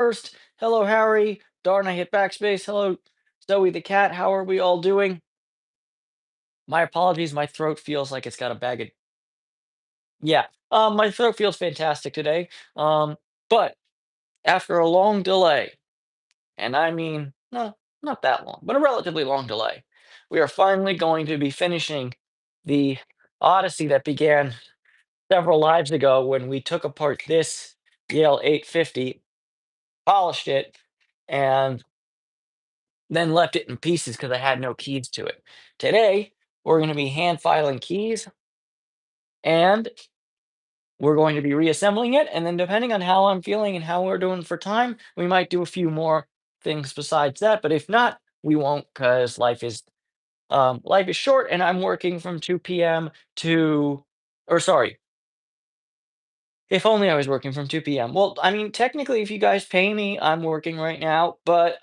first. Hello, Harry. Darn, I hit backspace. Hello, Zoe the cat. How are we all doing? My apologies. My throat feels like it's got a bag of. Yeah. My throat feels fantastic today. Um, but after a long delay, and I mean, no, not that long, but a relatively long delay, we are finally going to be finishing the odyssey that began several lives ago when we took apart this Yale 850, polished it, and then left it in pieces because I had no keys to it. Today, we're going to be hand filing keys and we're going to be reassembling it. And then, depending on how I'm feeling and how we're doing for time, we might do a few more things besides that. But if not, we won't because life is short and I'm working from 2 p.m. to, or sorry, if only I was working from 2 p.m. Well, I mean, technically, if you guys pay me, I'm working right now, but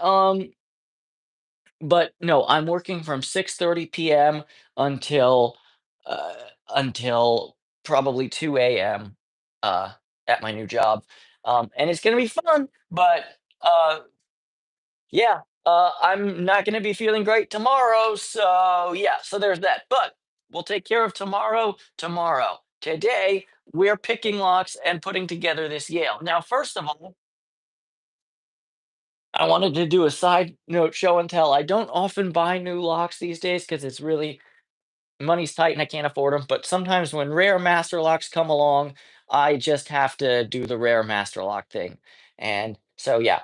no, I'm working from 6:30 p.m. until uh until probably 2 a.m. uh at my new job. And it's gonna be fun, but uh yeah, I'm not gonna be feeling great tomorrow, so yeah, so there's that. But we'll take care of tomorrow tomorrow. Today, we're picking locks and putting together this Yale. Now, first of all, I wanted to do a side note show and tell. I don't often buy new locks these days because it's really money's tight and I can't afford them. But sometimes when rare master locks come along, I just have to do the rare master lock thing. And so, yeah,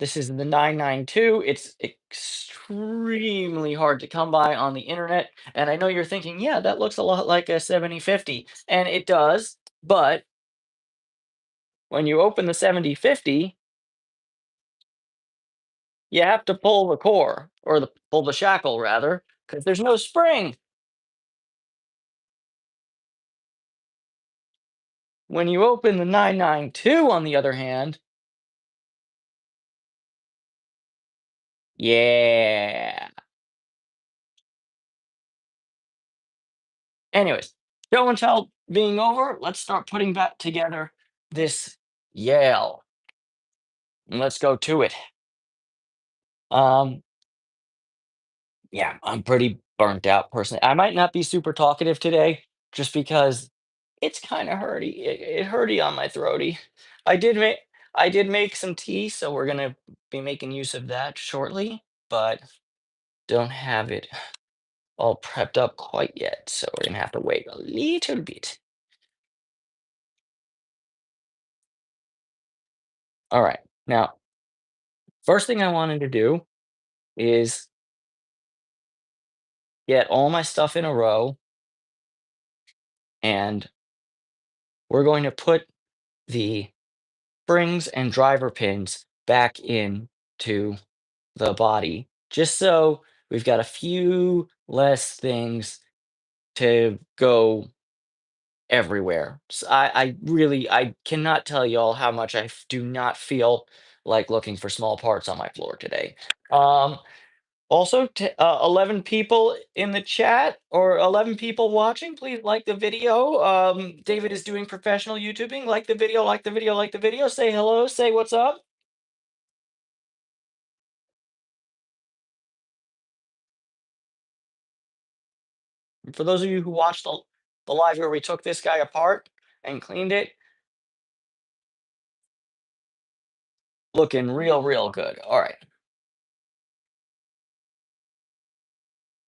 this is the 992. It's extremely hard to come by on the internet. And I know you're thinking, yeah, that looks a lot like a 7050. And it does. But when you open the 7050, you have to pull the core or pull the shackle rather, because there's no spring. When you open the 992, on the other hand, yeah. Anyways, show and tell being over, let's start putting back together this Yale. And let's go to it. Um, yeah, I'm pretty burnt out personally. I might not be super talkative today just because it's kind of hurty. It hurty on my throaty. I did make I did make some tea, so we're gonna be making use of that shortly, but don't have it all prepped up quite yet, so we're gonna have to wait a little bit. All right. Now, first thing I wanted to do is get all my stuff in a row, and we're going to put the springs and driver pins back into the body, just so we've got a few less things to go everywhere. I really I cannot tell y'all how much do not feel like looking for small parts on my floor today. Um, Also, 11 people in the chat or 11 people watching, please like the video. David is doing professional YouTubing. Like the video, like the video, like the video. Say hello, say what's up. For those of you who watched the live where we took this guy apart and cleaned it, looking real, real good. All right.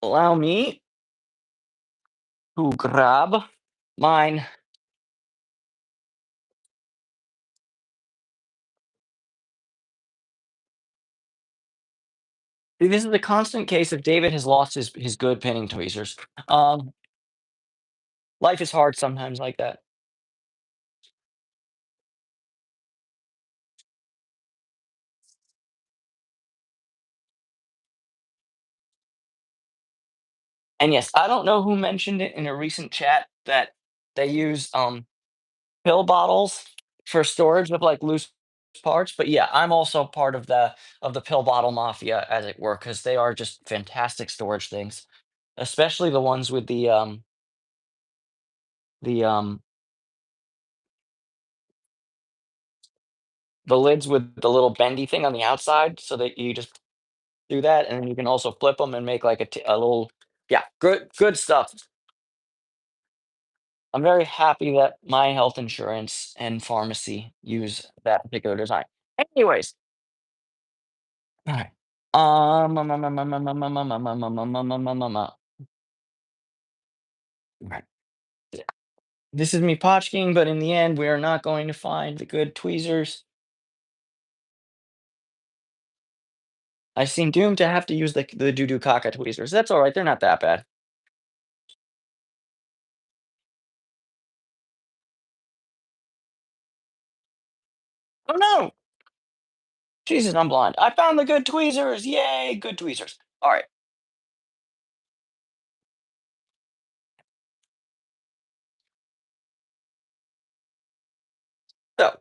Allow me to grab mine. See, this is a constant case of David has lost his good pinning tweezers. Um, Life is hard sometimes like that. And yes, I don't know who mentioned it in a recent chat that they use pill bottles for storage of like loose parts, but yeah, I'm also part of the pill bottle mafia, as it were, because they are just fantastic storage things, especially the ones with the the lids with the little bendy thing on the outside so that you just do that, and then you can also flip them and make like a little, yeah, good stuff. I'm very happy that my health insurance and pharmacy use that particular design. Anyways, all right. Right. This is me potchking, but in the end, we are not going to find the good tweezers. I seem doomed to have to use the doo doo caca tweezers. That's all right. They're not that bad. Oh no! Jesus, I'm blind. I found the good tweezers. Yay, good tweezers. All right. So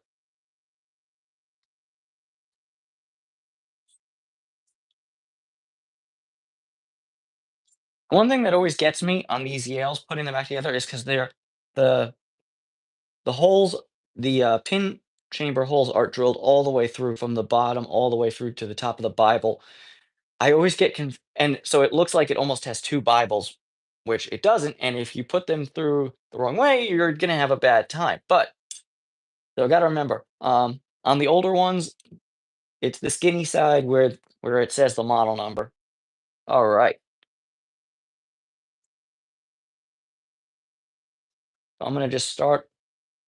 one thing that always gets me on these Yales putting them back together is because they're the the holes, the pin chamber holes are drilled all the way through from the bottom all the way through to the top of the Bible. I always get and so it looks like it almost has two Bibles, which it doesn't. And if you put them through the wrong way, you're gonna have a bad time. But so gotta remember, on the older ones, it's the skinny side where it says the model number. All right, so I'm gonna just start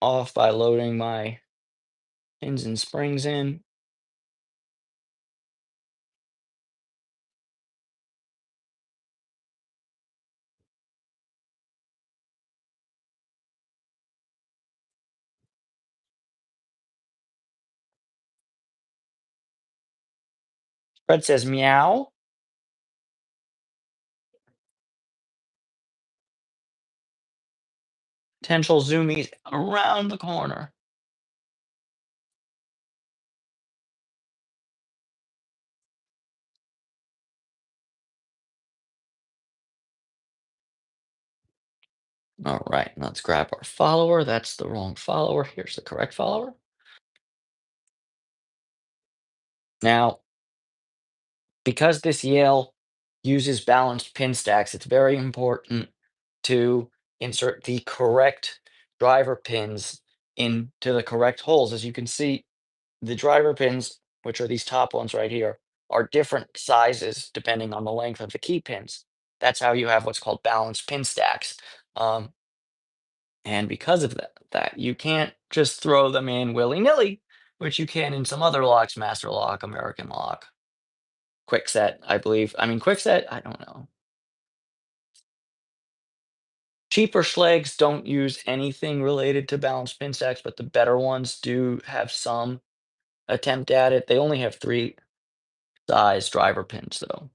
off by loading my pins and springs in. Fred says meow. Potential zoomies around the corner. All right, let's grab our follower. That's the wrong follower. Here's the correct follower. Now, because this Yale uses balanced pin stacks, it's very important to insert the correct driver pins into the correct holes. As you can see, the driver pins, which are these top ones right here, are different sizes depending on the length of the key pins. That's how you have what's called balanced pin stacks. Um, and because of that, you can't just throw them in willy-nilly, which you can in some other locks, Master Lock, American Lock, Quickset, I believe. I mean, Quickset, I don't know. Cheaper Schlegs don't use anything related to balanced pin stacks, but the better ones do have some attempt at it. They only have three size driver pins, though.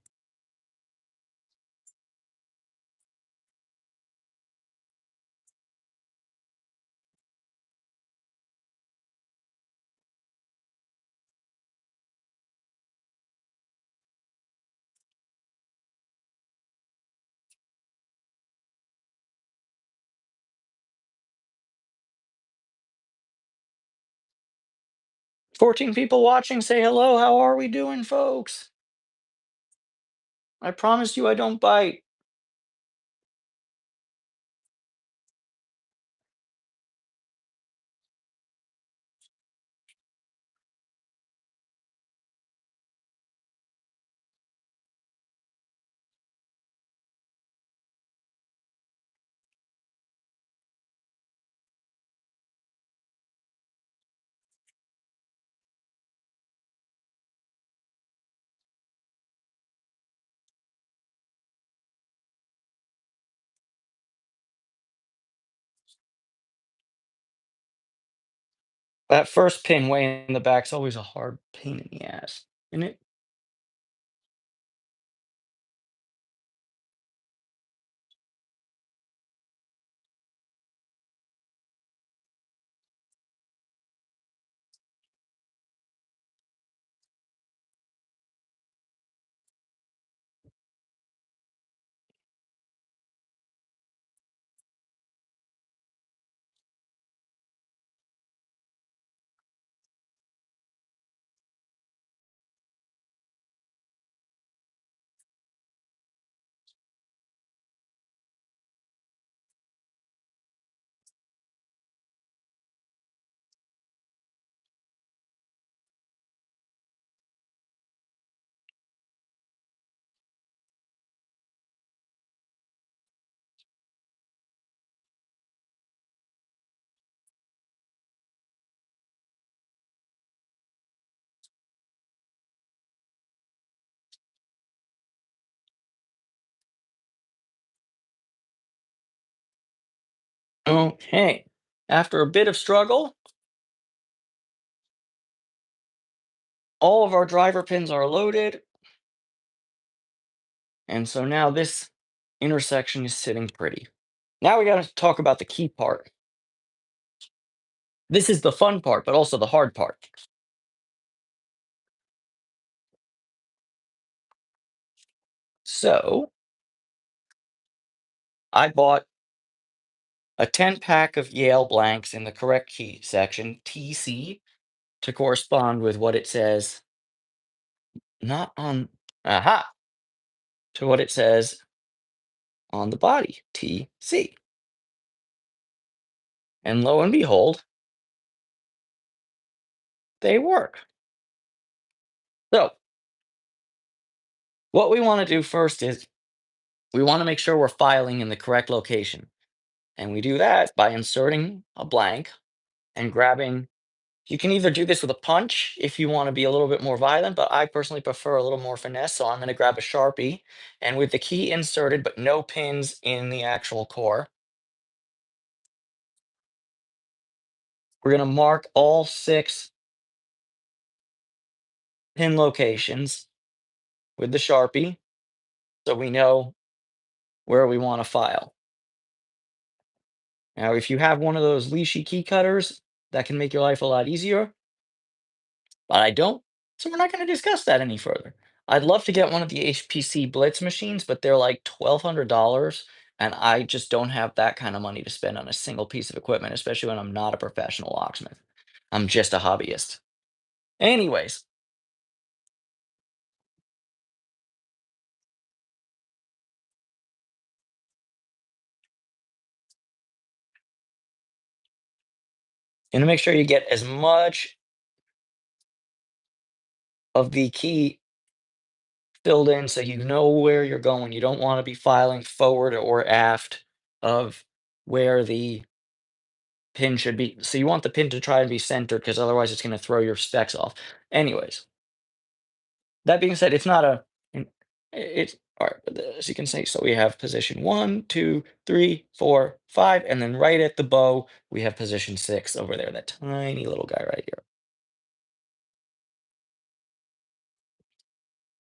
14 people watching. Say hello. How are we doing, folks? I promise you I don't bite. That first pin way in the back is always a hard pain in the ass, isn't it? Okay. After a bit of struggle, all of our driver pins are loaded. And so now this intersection is sitting pretty. Now we got to talk about the key part. This is the fun part, but also the hard part. So I bought a 10 pack of Yale blanks in the correct key section, TC, to correspond with what it says, not on, aha, to what it says on the body, TC. And lo and behold, they work. So what we want to do first is we want to make sure we're filing in the correct location. And we do that by inserting a blank and grabbing. You can either do this with a punch if you want to be a little bit more violent, but I personally prefer a little more finesse. So I'm going to grab a Sharpie and with the key inserted, but no pins in the actual core, we're going to mark all 6 pin locations with the Sharpie so we know where we want to file. Now, if you have one of those leashy key cutters, that can make your life a lot easier, but I don't. So we're not going to discuss that any further. I'd love to get one of the HPC Blitz machines, but they're like $1,200, and I just don't have that kind of money to spend on a single piece of equipment, especially when I'm not a professional locksmith. I'm just a hobbyist. Anyways, you want to make sure you get as much of the key filled in so you know where you're going. You don't want to be filing forward or aft of where the pin should be. So you want the pin to try and be centered because otherwise it's going to throw your specs off. Anyways, that being said, it's not a, it's all right. As you can see, so we have position 1, 2, 3, 4, 5, and then right at the bow, we have position 6 over there, that tiny little guy right here.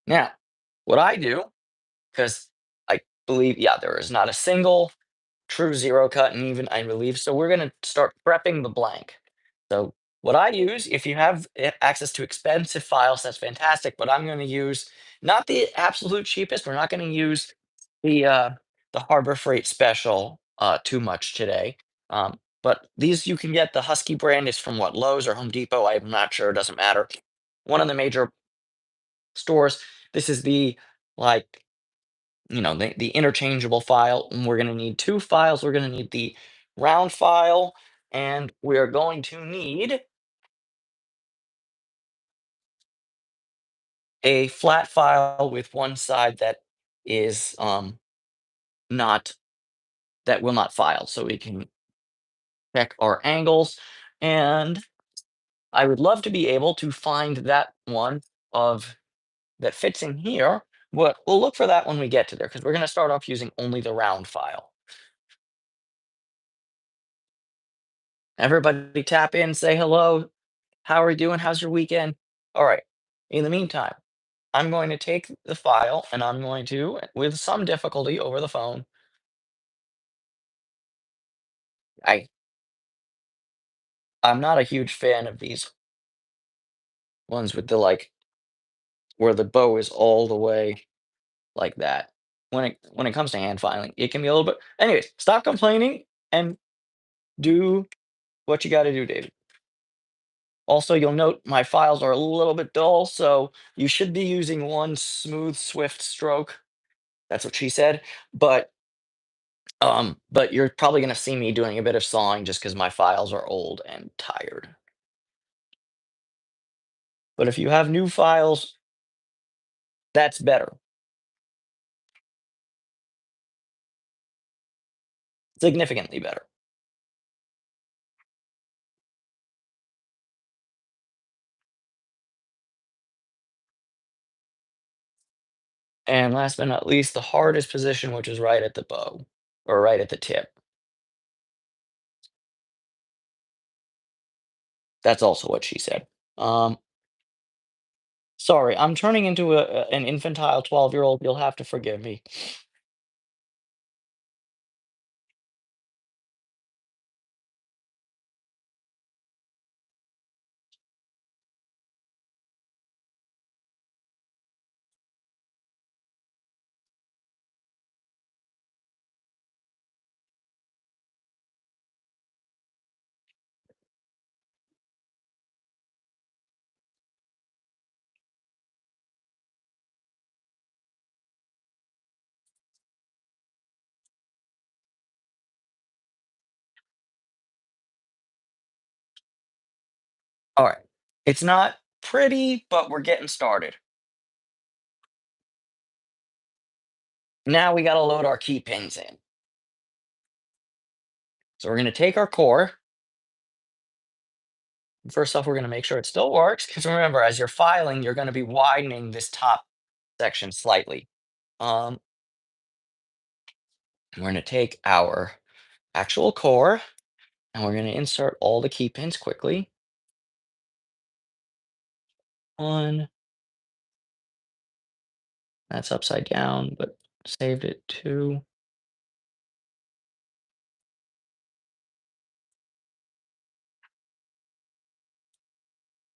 Now, what I do, because I believe, yeah, there is not a single true zero cut and even I believe. So we're going to start prepping the blank. So what I use, if you have access to expensive files, that's fantastic. But I'm going to use not the absolute cheapest. We're not going to use the Harbor Freight Special too much today. But these you can get. The Husky brand is from what, Lowe's or Home Depot. I'm not sure. It doesn't matter. One of the major stores. This is the like the interchangeable file. And we're going to need 2 files. We're going to need the round file, and we're going to need a flat file with one side that is not that will not file, so we can check our angles. And I would love to be able to find that one of that fits in here. But we'll look for that when we get to there because we're going to start off using only the round file. Everybody tap in, say hello. How are you doing? How's your weekend? All right. In the meantime, I'm going to take the file and I'm going to, with some difficulty over the phone, I I'm not a huge fan of these ones with the like where the bow is all the way like that. When it comes to hand filing, it can be a little bit. Anyways, stop complaining and do what you got to do, David. Also, you'll note my files are a little bit dull, so you should be using one smooth, swift stroke. That's what she said. But you're probably gonna see me doing a bit of sawing just because my files are old and tired. But if you have new files, that's better, significantly better. And last but not least, the hardest position, which is right at the bow or right at the tip. That's also what she said. Um, Sorry, I'm turning into an infantile 12-year-old. You'll have to forgive me. All right. It's not pretty, but we're getting started. Now we got to load our key pins in. So we're going to take our core. First off, we're going to make sure it still works. Because remember, as you're filing, you're going to be widening this top section slightly. Um, we're going to take our actual core and we're going to insert all the key pins quickly. One, that's upside down, but saved it. Two,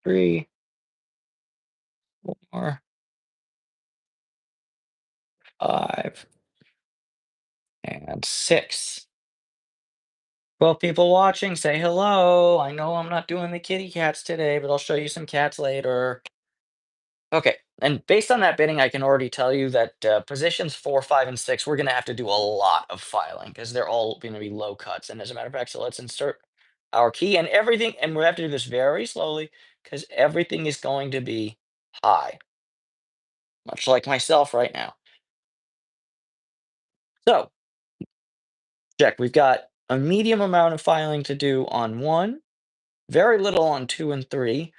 three, four, five, and six. Well, people watching, say hello. I know I'm not doing the kitty cats today, but I'll show you some cats later. Okay, and based on that bidding, I can already tell you that positions 4, 5, and 6, we're going to have to do a lot of filing because they're all going to be low cuts. And as a matter of fact, so let's insert our key and everything, and we have to do this very slowly because everything is going to be high, much like myself right now. So, check. We've got a medium amount of filing to do on 1, very little on 2 and 3,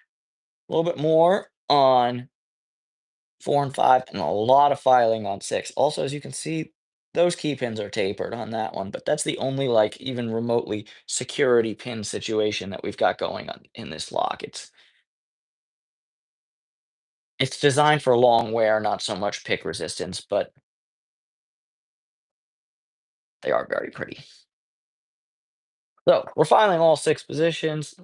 a little bit more on 4 and 5, and a lot of filing on 6. Also, as you can see, those key pins are tapered on that one, but that's the only like even remotely security pin situation that we've got going on in this lock. It's designed for long wear, not so much pick resistance, but they are very pretty. So we're filing all 6 positions.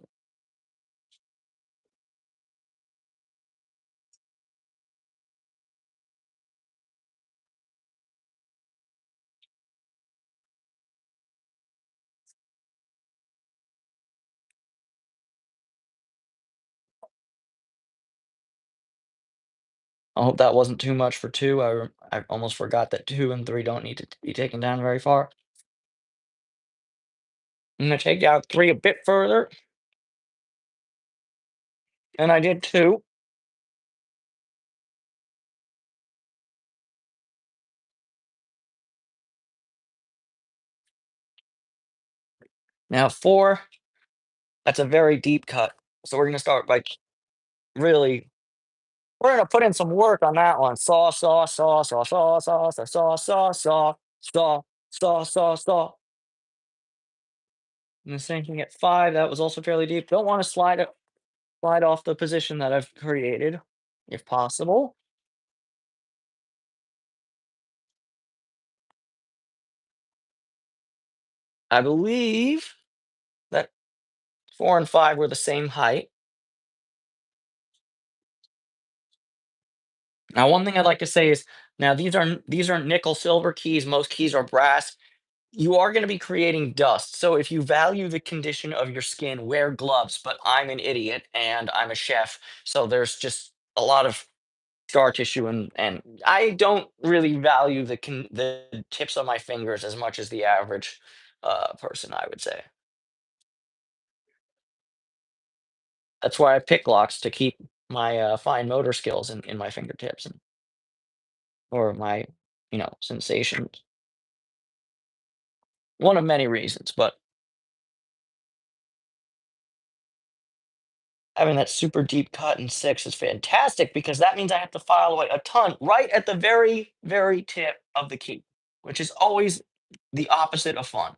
I hope that wasn't too much for 2. I almost forgot that 2 and 3 don't need to be taken down very far. I'm gonna take down 3 a bit further, and I did 2. Now 4, that's a very deep cut. So we're gonna start by really we're gonna put in some work on that one. Saw, saw, saw, saw, saw, saw, saw, saw, saw, saw, saw, saw, saw, saw. And the same thing at 5. That was also fairly deep. Don't want to slide off the position that I've created, if possible. I believe that 4 and 5 were the same height. Now, one thing I'd like to say is now these are nickel silver keys. Most keys are brass. You are going to be creating dust. So if you value the condition of your skin, wear gloves. But I'm an idiot and I'm a chef, so there's just a lot of scar tissue, and I don't really value the tips of my fingers as much as the average person, I would say. That's why I pick locks to keep my fine motor skills in my fingertips and or my sensations. One of many reasons, but having that super deep cut in 6 is fantastic because that means I have to file away a ton right at the very, very tip of the key, which is always the opposite of fun.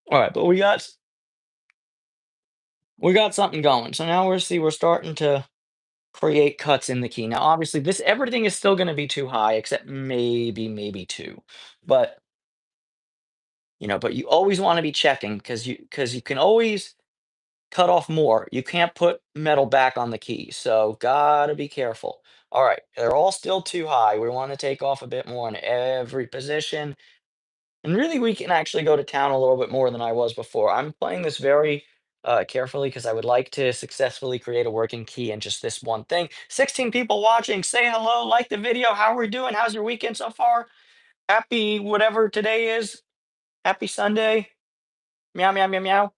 All right, but we got something going. So now we're starting to create cuts in the key. Now, obviously, this everything is still going to be too high, except maybe two. But but you always want to be checking because you can always cut off more. You can't put metal back on the key, so gotta be careful. All right, they're all still too high. We want to take off a bit more in every position. And really, we can actually go to town a little bit more than I was before. I'm playing this very carefully because I would like to successfully create a working key in just this one thing. 16 people watching. Say hello, like the video. How are we doing? How's your weekend so far? Happy whatever today is. Happy Sunday. Meow, meow, meow, meow.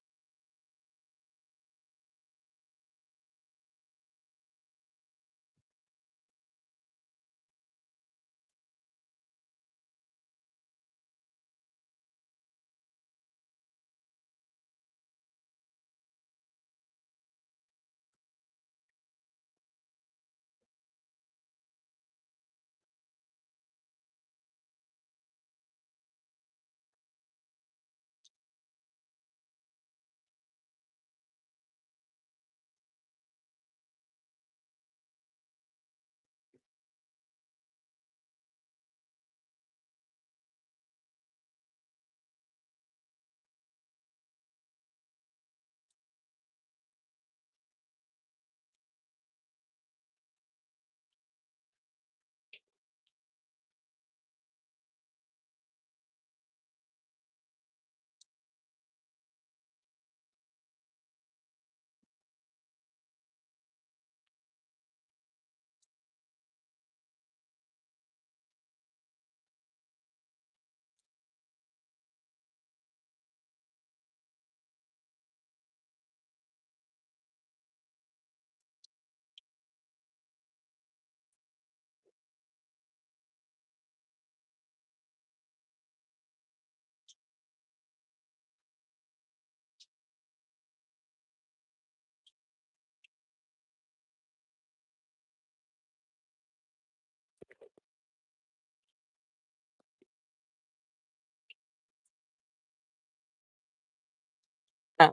Uh,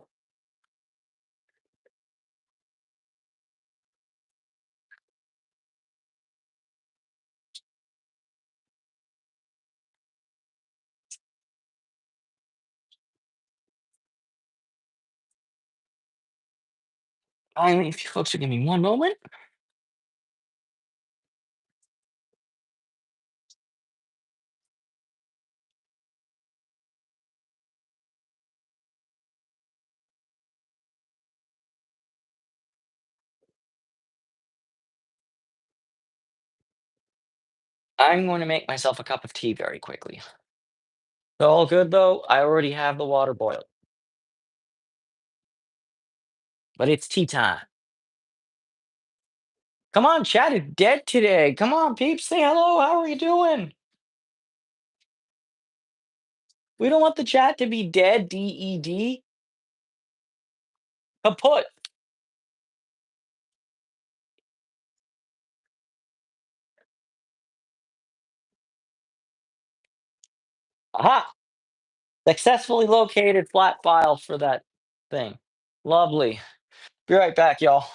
I mean, if you folks will give me one moment, I'm going to make myself a cup of tea very quickly. All good though. I already have the water boiled, but it's tea time. Come on, chat is dead today. Come on, peeps, say hello. How are you doing? We don't want the chat to be dead. DED. Kaput. Aha. Successfully located flat file for that thing. Lovely. Be right back, y'all.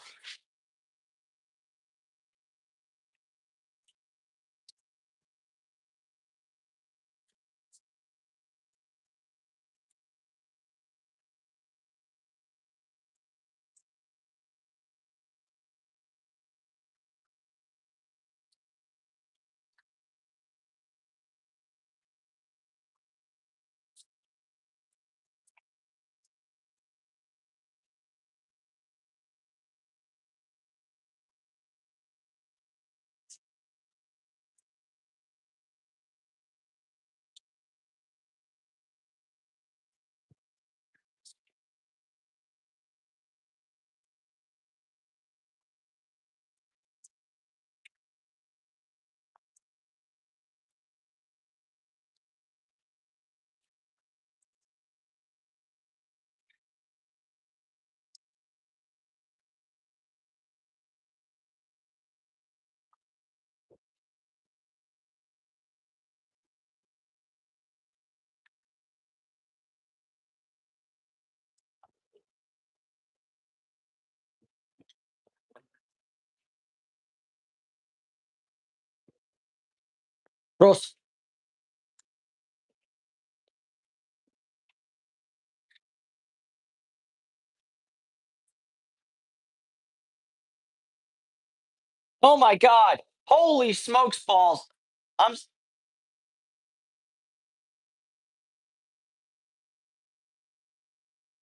Gross. Oh my God. Holy smokes balls. I'm s-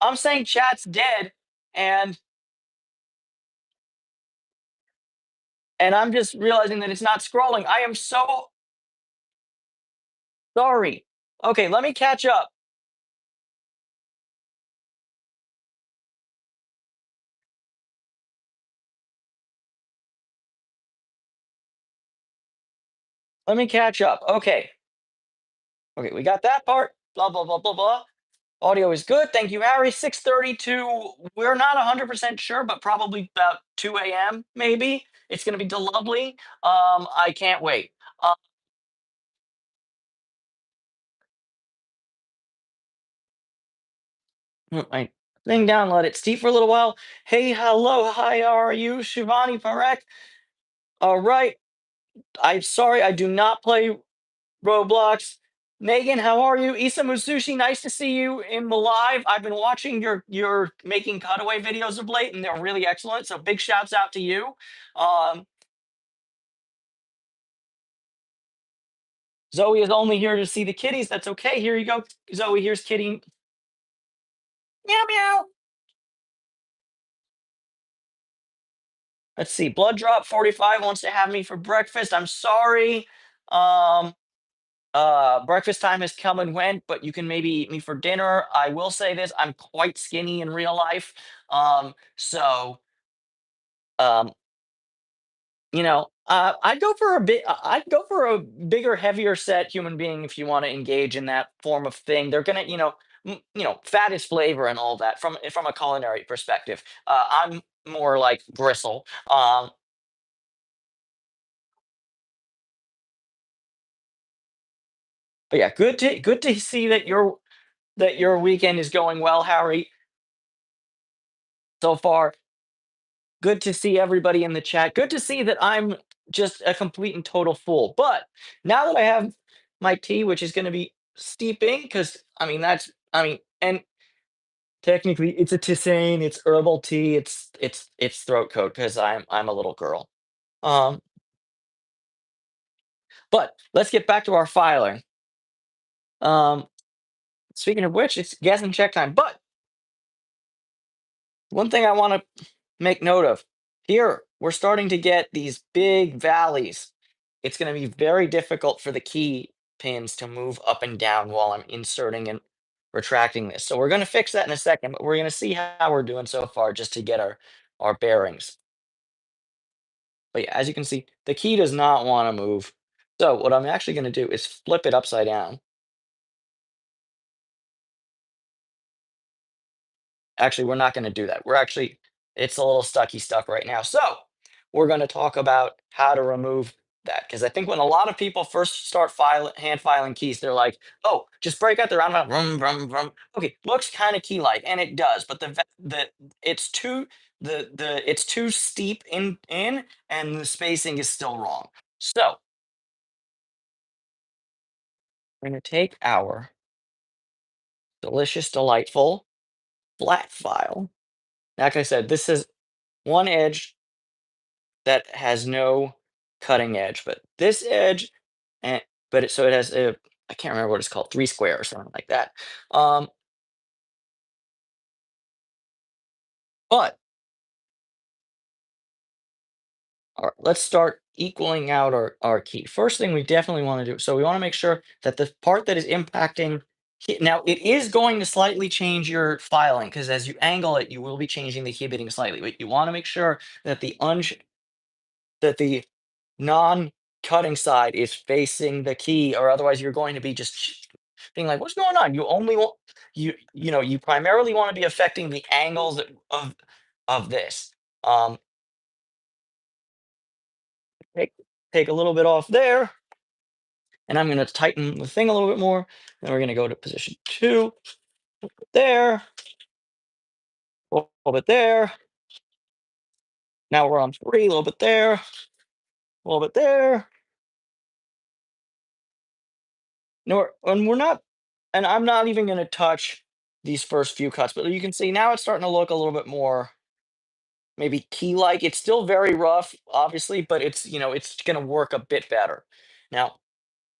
I'm saying chat's dead, and I'm just realizing that it's not scrolling. I am so sorry. Okay, let me catch up. Let me catch up. Okay. Okay, we got that part. Blah blah blah blah blah. Audio is good. Thank you, Harry. 6:32. We're not 100% sure, but probably about 2 a.m. maybe. It's gonna be lovely. I can't wait. My thing down, let it steep for a little while. Hey, hello, hi, how are you? Shivani Parek. All right. I'm sorry, I do not play Roblox. Megan, how are you? Isa Musushi, nice to see you in the live. I've been watching your making cutaway videos of late, and they're really excellent. So big shouts out to you. Um, Zoe is only here to see the kitties. That's okay. Here you go, Zoe. Here's kitty. Meow meow. Let's see. Blood Drop 45 wants to have me for breakfast. I'm sorry. Um, breakfast time has come and went, but you can maybe eat me for dinner. I will say this: I'm quite skinny in real life. So um, I'd go for a bit. I'd go for a bigger, heavier set human being if you want to engage in that form of thing. They're gonna, fat is flavor and all that from a culinary perspective. I'm more like gristle. But yeah, good to see that your weekend is going well, Harry. So far, good to see everybody in the chat. Good to see that I'm just a complete and total fool. But now that I have my tea, which is going to be steeping, because and technically it's a tisane, it's herbal tea, it's throat coat because I'm a little girl. Um, but let's get back to our filing. Um, Speaking of which, it's guess and check time. But one thing I want to make note of here, we're starting to get these big valleys. It's going to be very difficult for the key pins to move up and down while I'm inserting and retracting this. So we're going to fix that in a second, but we're going to see how we're doing so far just to get our bearings. But yeah, as you can see, the key does not want to move. So what I'm actually going to do is flip it upside down. Actually, we're not going to do that. It's a little stuck right now. So we're going to talk about how to remove that. Because I think when a lot of people first start hand filing keys, they're like, oh, just break out the roundabout, rum, rum, rum. Okay, looks kind of key-like, and it does, but it's too it's too steep in, and the spacing is still wrong. So we're going to take our delicious, delightful flat file. Like I said, this is one edge that has no cutting edge, but this edge, and so it has a, I can't remember what it's called, three square or something like that. Um, but all right, let's start equaling out our key. First thing we definitely want to do, so we want to make sure that the part that is impacting now it is going to slightly change your filing because as you angle it, you will be changing the key bitting slightly. But you want to make sure that the non-cutting side is facing the key, or otherwise you're going to be just being like, "What's going on?" You only want you primarily want to be affecting the angles of this. Um, take take a little bit off there, and I'm going to tighten the thing a little bit more. Then we're going to go to position two there, a little bit there. Now we're on three, a little bit there, a little bit there. No, and we're not, and I'm not even going to touch these first few cuts, but you can see now it's starting to look a little bit more maybe key like. It's still very rough, obviously, but it's, it's going to work a bit better. Now,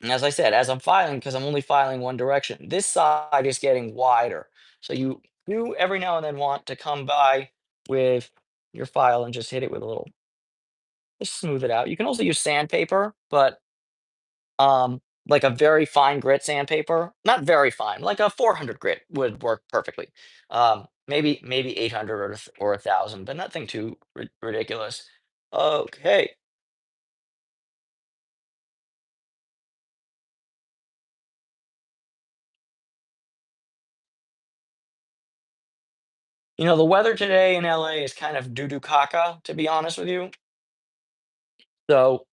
and as I said, as I'm filing, because I'm only filing one direction, this side is getting wider. So you do every now and then want to come by with your file and just hit it with a little, just smooth it out. You can also use sandpaper, but like a very fine grit sandpaper, not very fine, like a 400 grit would work perfectly. Maybe 800 or 1,000, but nothing too ridiculous. Okay. The weather today in LA is kind of doo-doo caca, to be honest with you. So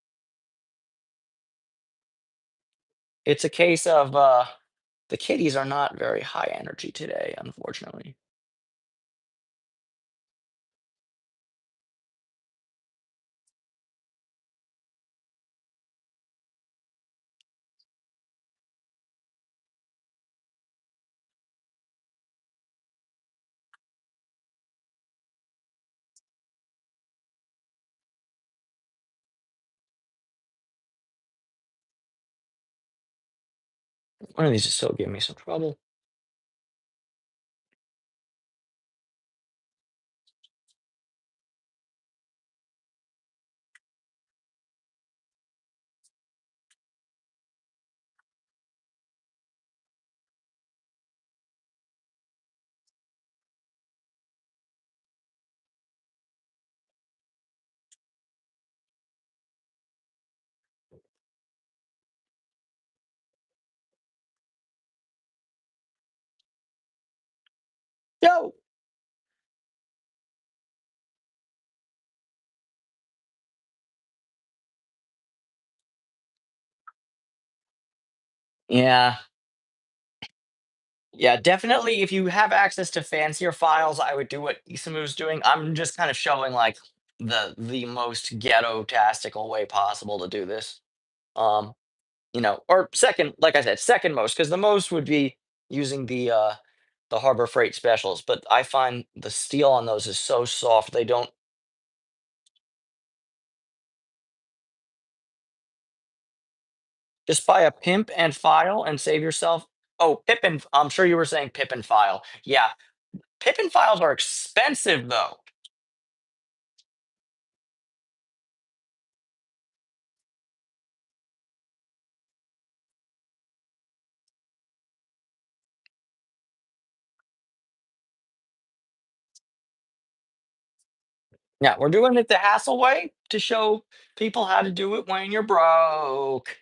it's a case of the kitties are not very high energy today, unfortunately. One of these is still giving me some trouble. Yo. Yeah. Yeah, definitely. If you have access to fancier files, I would do what Isamu's doing. I'm just kind of showing like the most ghetto tastical way possible to do this. Um, or second, like I said, second most, because the most would be using the Harbor Freight specials. But I find the steel on those is so soft they don't just buy a pimp and file and save yourself. Oh, pip and I'm sure you were saying pip and file. Yeah, pip and files are expensive though. Yeah, we're doing it the hassle way to show people how to do it when you're broke.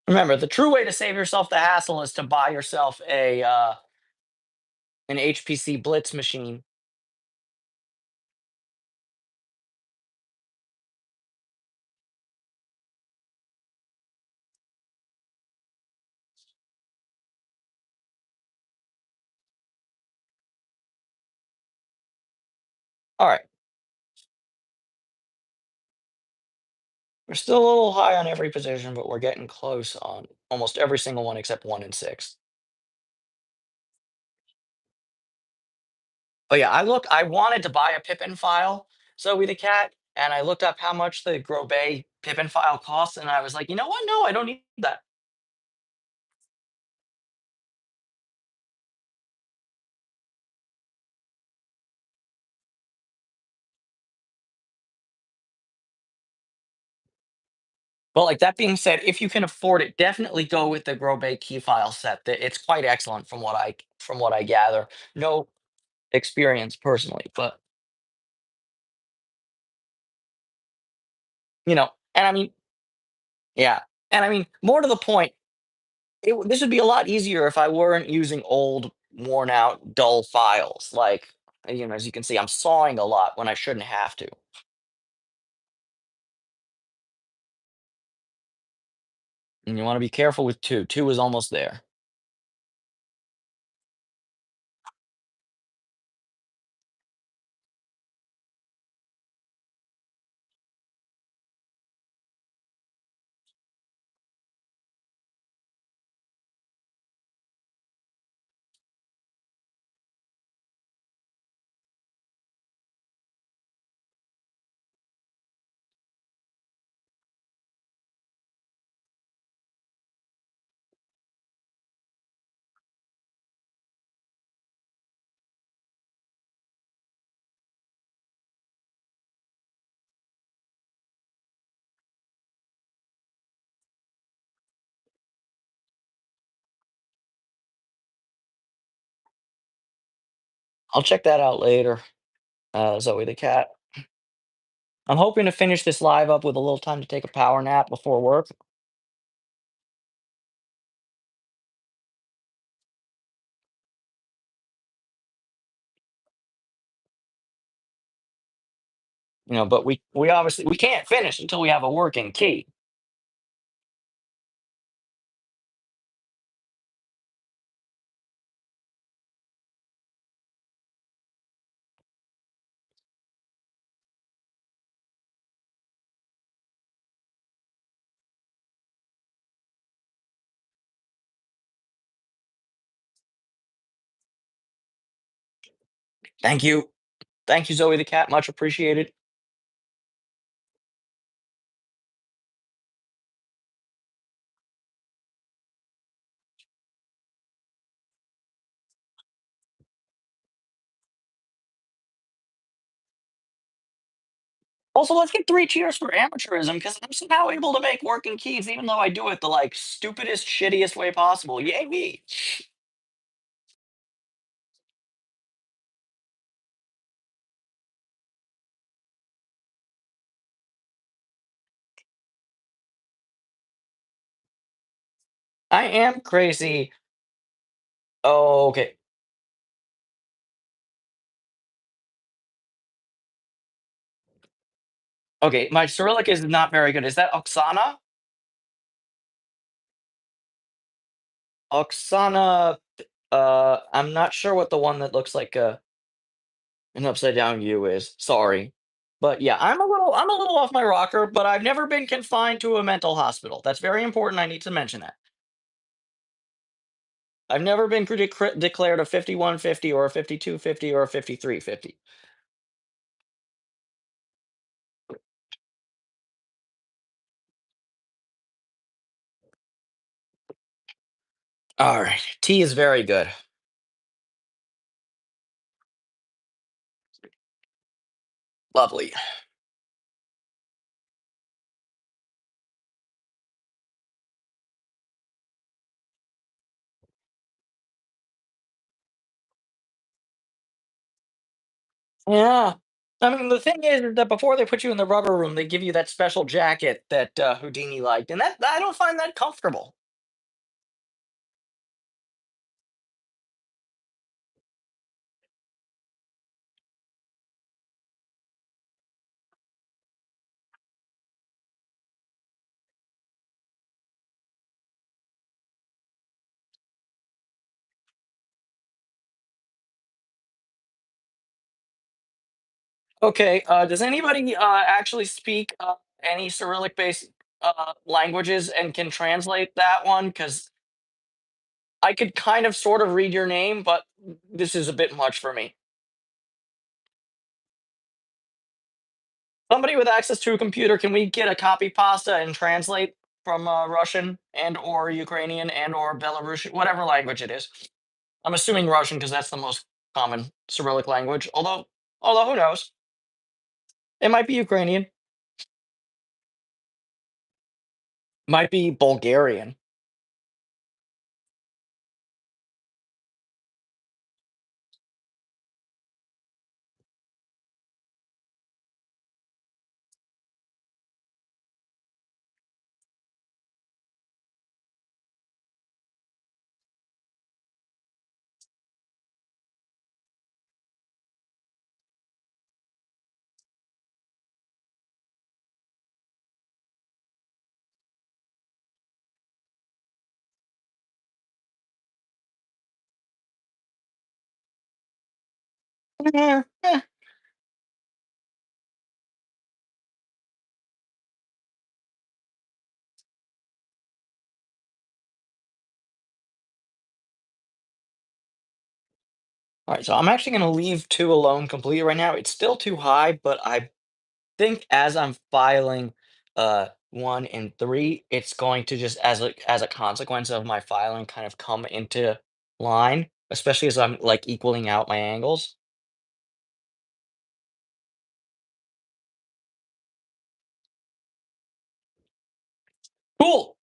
Remember, the true way to save yourself the hassle is to buy yourself a an HPC Blitz machine. All right, we're still a little high on every position, but we're getting close on almost every single one except 1 and 6. But yeah, I wanted to buy a Pippin file, so with the cat, and I looked up how much the Grobet Pippin file costs, and I was like, you know what? No, I don't need that. But like that being said, if you can afford it, definitely go with the Grobet key file set. It's quite excellent from what I gather. No experience personally, but and I mean, yeah, and I mean, more to the point, this would be a lot easier if I weren't using old, worn out, dull files. Like, as you can see, I'm sawing a lot when I shouldn't have to. And you want to be careful with two. Two is almost there. I'll check that out later, Zoe the cat. I'm hoping to finish this live up with a little time to take a power nap before work. But we obviously we can't finish until we have a working key. Thank you. Thank you, Zoe the cat. Much appreciated. Also, let's get three cheers for amateurism because I'm somehow able to make working keys, even though I do it the like stupidest, shittiest way possible. Yay me! I am crazy. Oh, okay. Okay, my Cyrillic is not very good. Is that Oksana? Oksana. I'm not sure what the one that looks like an upside down U is. Sorry. But yeah, I'm a little off my rocker, but I've never been confined to a mental hospital. That's very important. I need to mention that. I've never been declared a 5150 or a 5250 or a 5350. All right. Tea is very good. Lovely. Yeah. I mean, the thing is that before they put you in the rubber room, they give you that special jacket that Houdini liked, and that I don't find that comfortable. Okay. Does anybody actually speak any Cyrillic-based languages and can translate that one? Because I could kind of sort of read your name, but this is a bit much for me. Somebody with access to a computer, can we get a copy pasta and translate from Russian and or Ukrainian and or Belarusian, whatever language it is? I'm assuming Russian because that's the most common Cyrillic language. Although who knows? It might be Ukrainian, might be Bulgarian. Eh. All right, so I'm actually going to leave two alone completely right now. It's still too high, but I think as I'm filing one and three, it's going to just as a consequence of my filing kind of come into line, especially as I'm like equaling out my angles. Cool.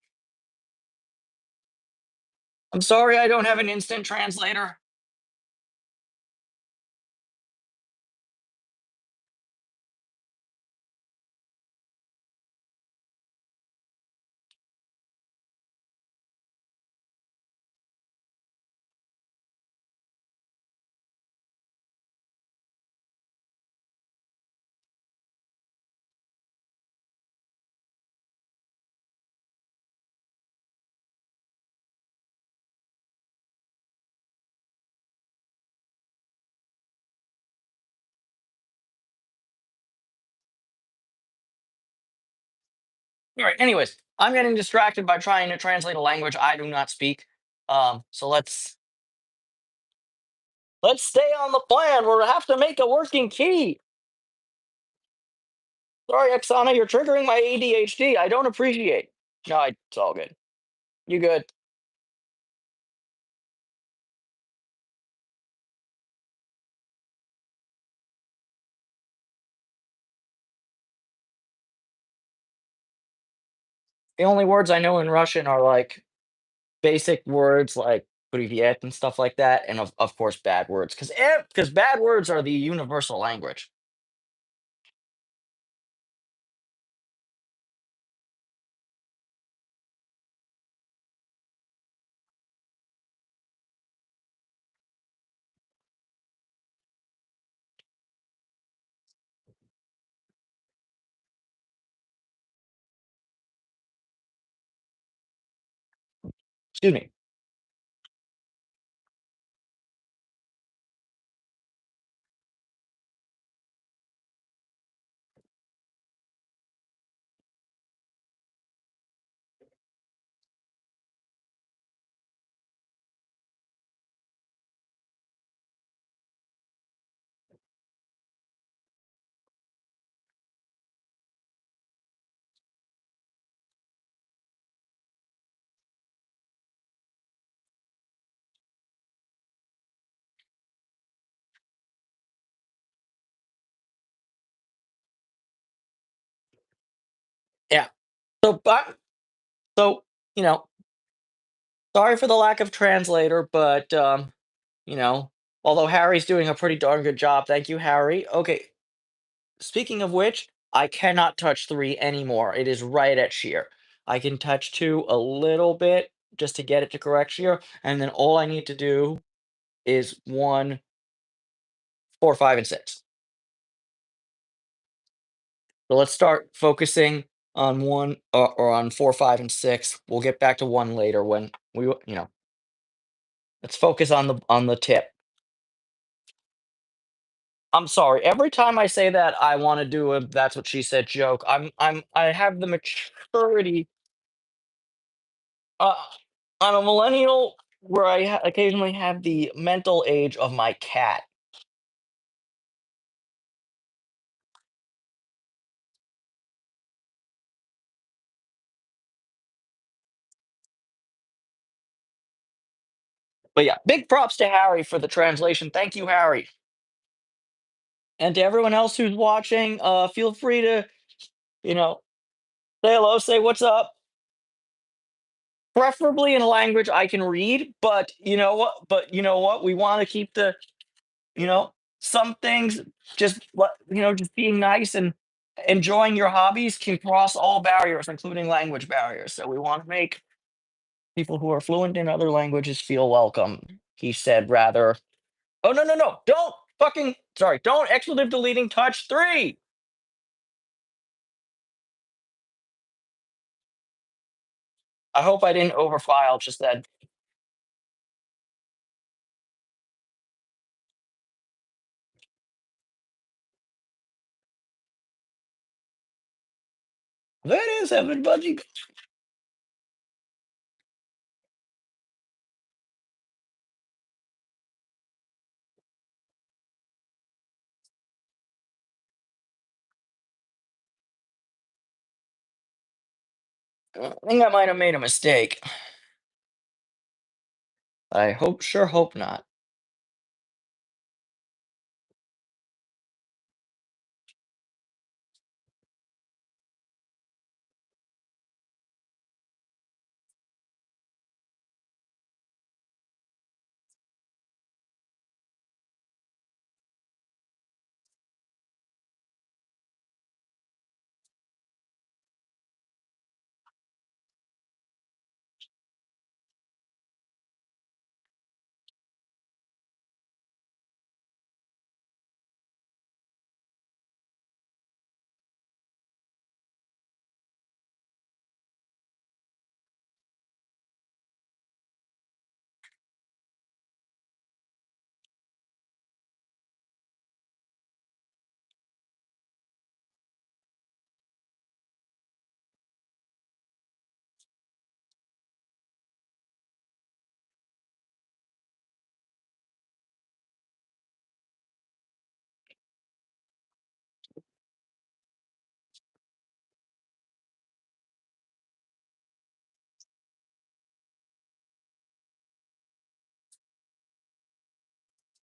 I'm sorry I don't have an instant translator. All right. Anyways, I'm getting distracted by trying to translate a language I do not speak. So let's stay on the plan. We'll have to make a working key. Sorry, Oksana, you're triggering my ADHD. I don't appreciate. No, it's all good. You good? The only words I know in Russian are like basic words like "privyet" and stuff like that, and of course bad words because bad words are the universal language. Excuse me. Yeah. So you know, sorry for the lack of translator, but you know, although Harry's doing a pretty darn good job, thank you, Harry. Okay, speaking of which, I cannot touch three anymore. It is right at shear. I can touch two a little bit just to get it to correct shear, and then all I need to do is one, four, five, and six. So let's start focusing on one or on four, five, and six. We'll get back to one later when let's focus on the tip. I'm sorry. Every time I say that, I want to do a "that's what she said" joke. I have the maturity. Uh, I'm a millennial where I occasionally have the mental age of my cat. But yeah, big props to Harry for the translation. Thank you, Harry. And to everyone else who's watching, feel free to, you know, say hello, say what's up. Preferably in a language I can read, but you know what? We want to keep you know, some things just just being nice and enjoying your hobbies can cross all barriers, including language barriers. So we want to make people who are fluent in other languages feel welcome. He said rather, oh no, no, no, don't fucking sorry, don't expletive deleting touch three. I hope I didn't overfile just that. That is everybody. I think I might have made a mistake. I sure hope not.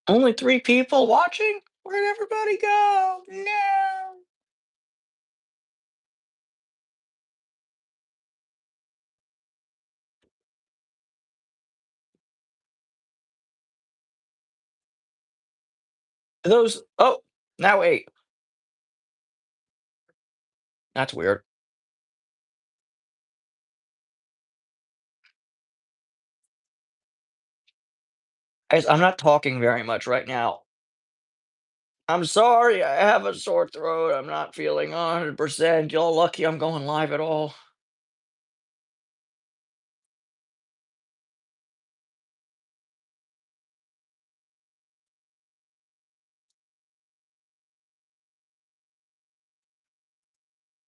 Only three people watching? Where'd everybody go? No. Those. Oh, now eight. That's weird. Guys, I'm not talking very much right now. I'm sorry. I have a sore throat. I'm not feeling 100%. Y'all lucky I'm going live at all.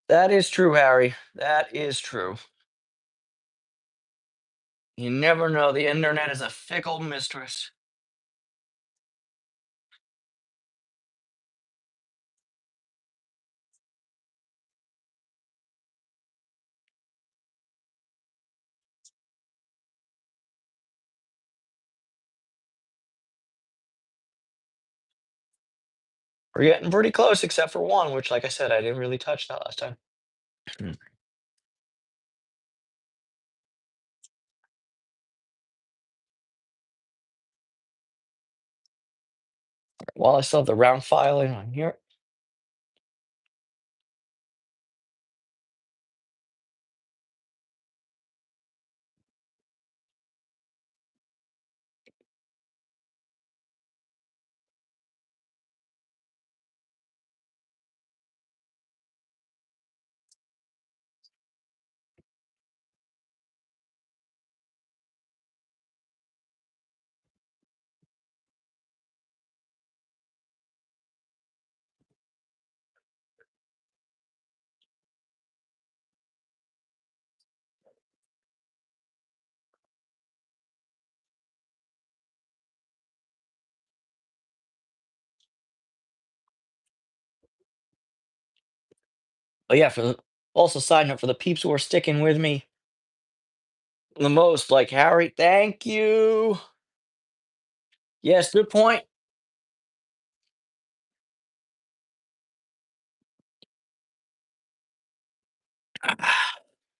That is true, Harry. That is true. You never know. The internet is a fickle mistress. We're getting pretty close, except for one, which, like I said, I didn't really touch that last time. Hmm. While I still have the round filing on here. But yeah, also side note for the peeps who are sticking with me the most, like Harry, thank you. Yes, good point.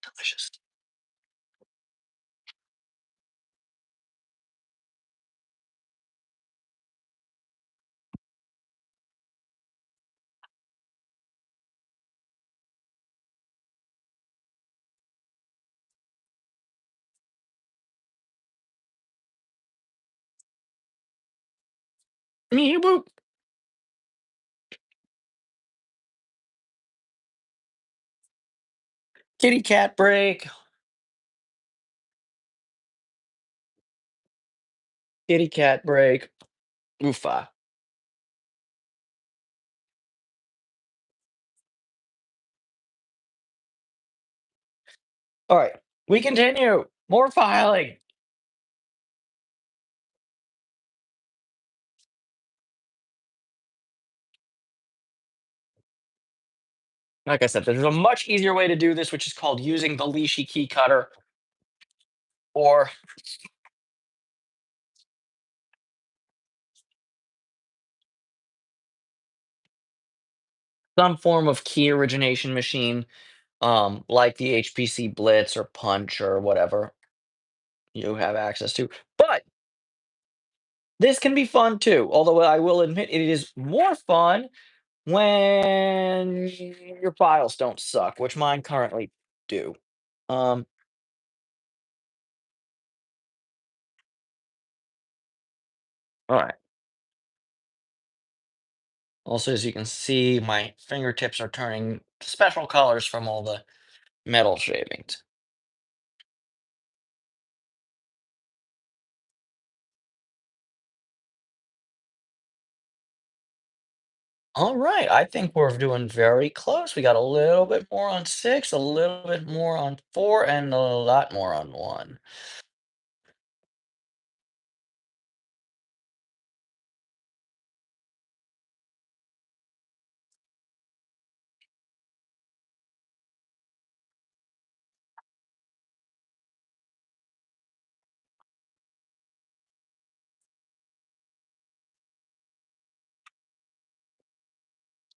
Delicious. Me boop. Kitty cat break. Kitty cat break. Oofa. All right, we continue. More filing. Like I said, there's a much easier way to do this, which is called using the leashy key cutter or some form of key origination machine, like the HPC Blitz or Punch or whatever you have access to. But this can be fun too, although I will admit it is more fun when your files don't suck, which mine currently do. Um, all right. Also, as you can see, my fingertips are turning special colors from all the metal shavings. All right, I think we're doing very close. We got a little bit more on 6, a little bit more on 4, and a lot more on 1.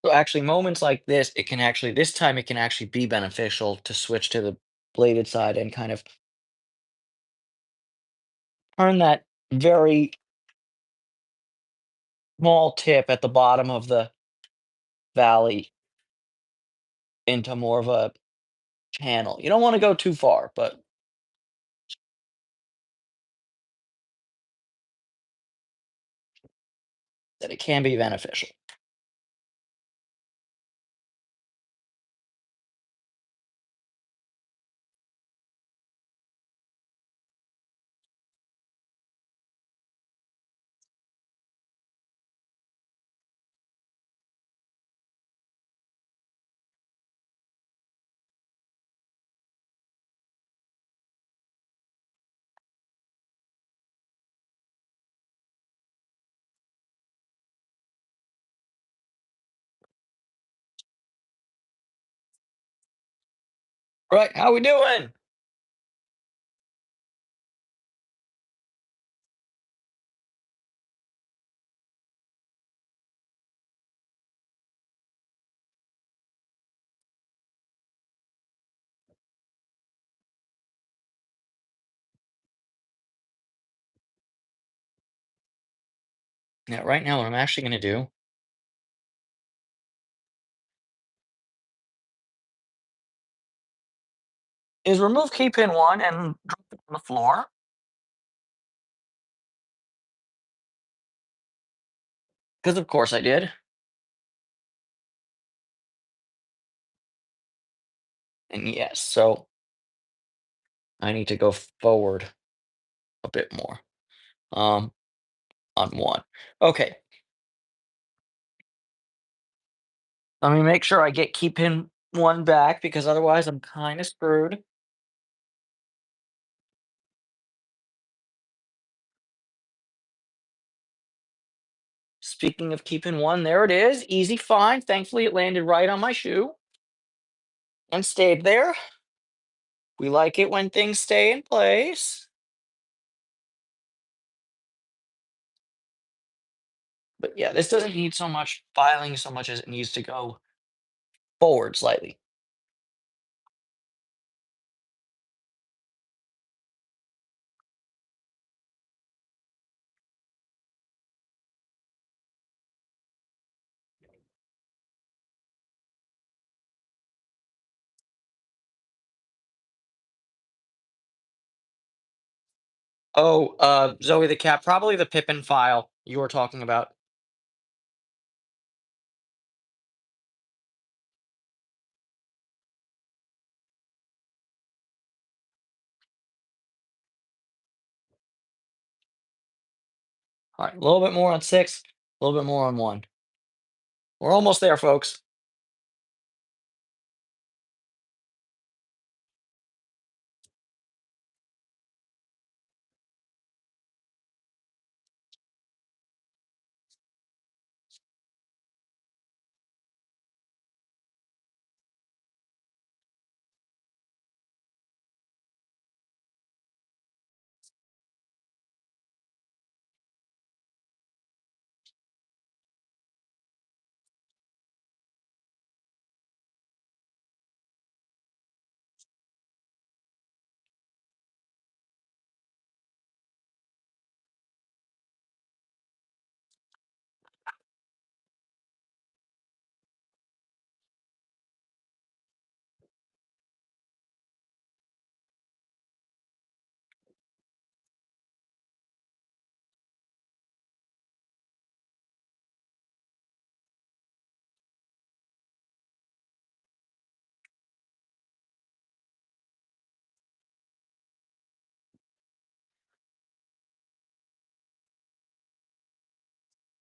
So actually, moments like this, it can actually this time it can actually be beneficial to switch to the bladed side and kind of turn that very small tip at the bottom of the valley into more of a channel. You don't want to go too far, but that it can be beneficial. Right, how we doing? Yeah, right now what I'm actually going to do is remove key pin 1 and drop it on the floor. Because of course I did. And yes, so I need to go forward a bit more um, on 1. Okay, let me make sure I get key pin 1 back because otherwise I'm kind of screwed. Speaking of key pin 1, there it is. Easy find. Thankfully, it landed right on my shoe and stayed there. We like it when things stay in place. But yeah, this doesn't need so much filing so much as it needs to go forward slightly. Oh, Zoe the cat, probably the Pippin file you were talking about. All right, a little bit more on 6, a little bit more on 1. We're almost there, folks.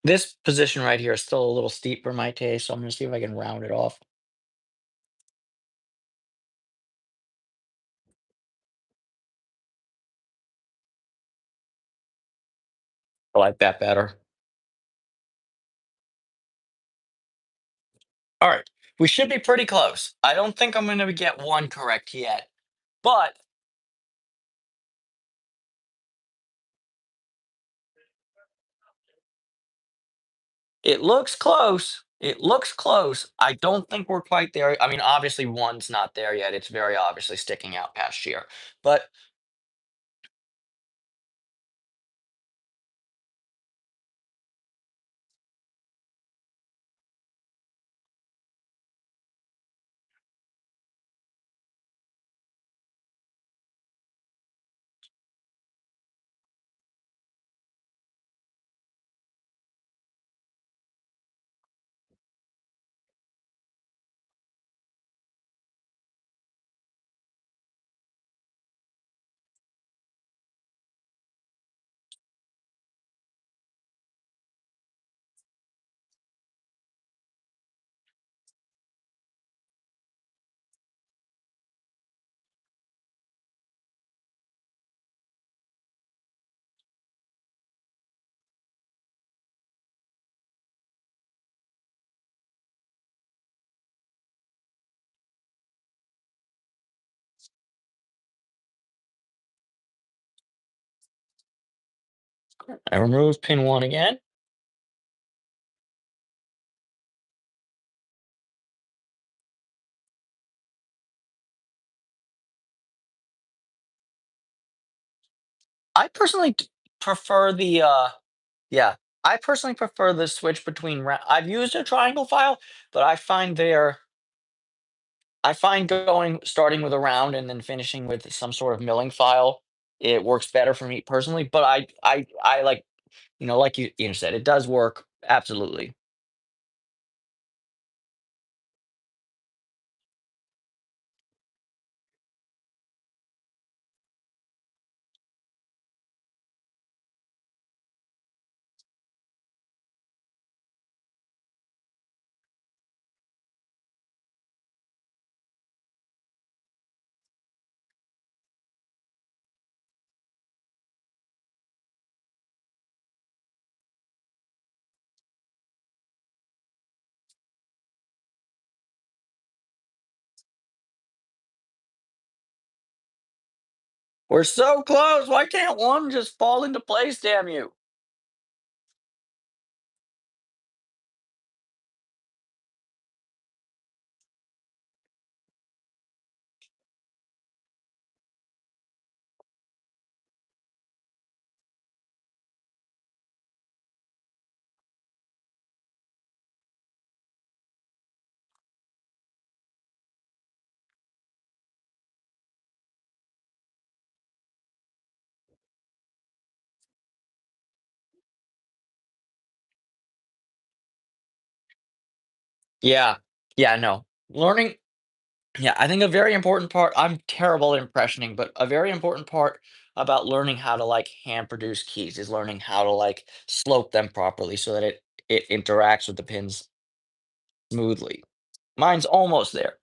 This position right here is still a little steep for my taste, so I'm gonna see if I can round it off. I like that better. All right, we should be pretty close. I don't think I'm gonna get one correct yet, but it looks close. It looks close. I don't think we're quite there. I mean, obviously one's not there yet. It's very obviously sticking out past here. But I remove pin one again. I personally prefer the yeah. I personally prefer the switch between I've used a triangle file, but I find going starting with a round and then finishing with some sort of milling file, it works better for me personally, but I like, like you said, it does work absolutely. We're so close. Why can't one just fall into place, damn you? Yeah. Yeah, no. Learning Yeah, I think a very important part, I'm terrible at impressioning, but a very important part about learning how to like hand produce keys is learning how to like slope them properly so that it interacts with the pins smoothly. Mine's almost there.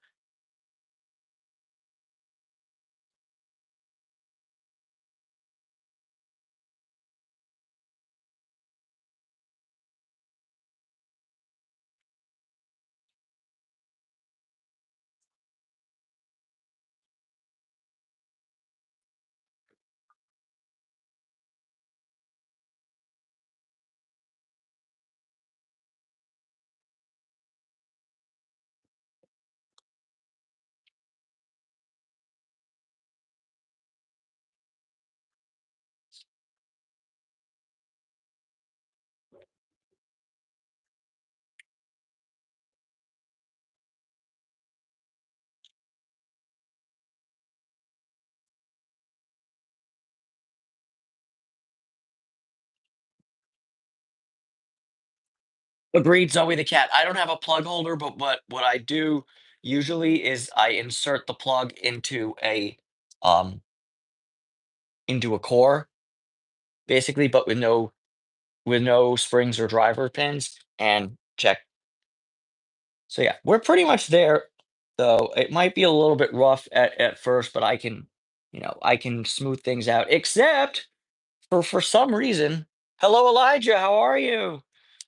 Agreed, Zoe the cat. I don't have a plug holder, but what I do usually is I insert the plug um into a core, basically, but with no with no springs or driver pins and check. So yeah, we're pretty much there. Though it might be a little bit rough at first, but I can smooth things out. Except for some reason, hello Elijah, how are you?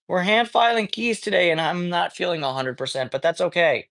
We're hand filing keys today, and I'm not feeling 100%, but that's okay.